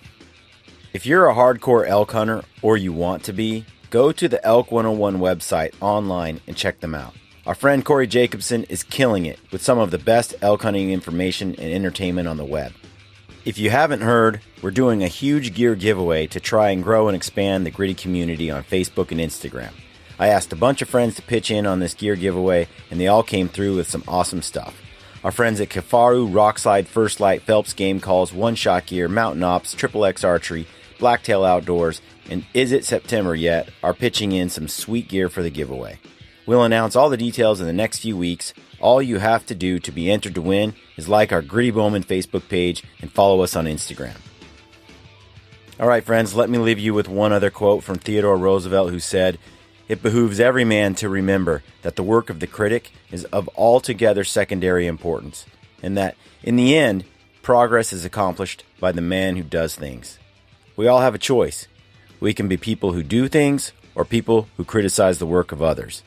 If you're a hardcore elk hunter, or you want to be, go to the Elk 101 website online and check them out. Our friend Corey Jacobson is killing it with some of the best elk hunting information and entertainment on the web. If you haven't heard, we're doing a huge gear giveaway to try and grow and expand the Gritty community on Facebook and Instagram. I asked a bunch of friends to pitch in on this gear giveaway, and they all came through with some awesome stuff. Our friends at Kafaru, Rockslide, First Lite, Phelps Game Calls, One Shot Gear, Mountain Ops, Triple X Archery, Blacktail Outdoors, and Is It September Yet are pitching in some sweet gear for the giveaway. We'll announce all the details in the next few weeks. All you have to do to be entered to win is like our Gritty Bowmen Facebook page and follow us on Instagram. All right, friends, let me leave you with one other quote from Theodore Roosevelt, who said, "It behooves every man to remember that the work of the critic is of altogether secondary importance, and that, in the end, progress is accomplished by the man who does things." We all have a choice. We can be people who do things or people who criticize the work of others.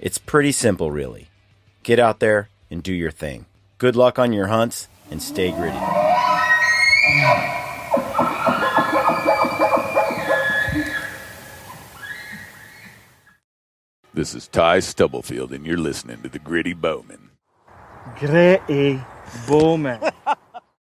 It's pretty simple, really. Get out there and do your thing. Good luck on your hunts, and stay gritty. This is Ty Stubblefield, and you're listening to the Gritty Bowmen. Gritty Bowmen.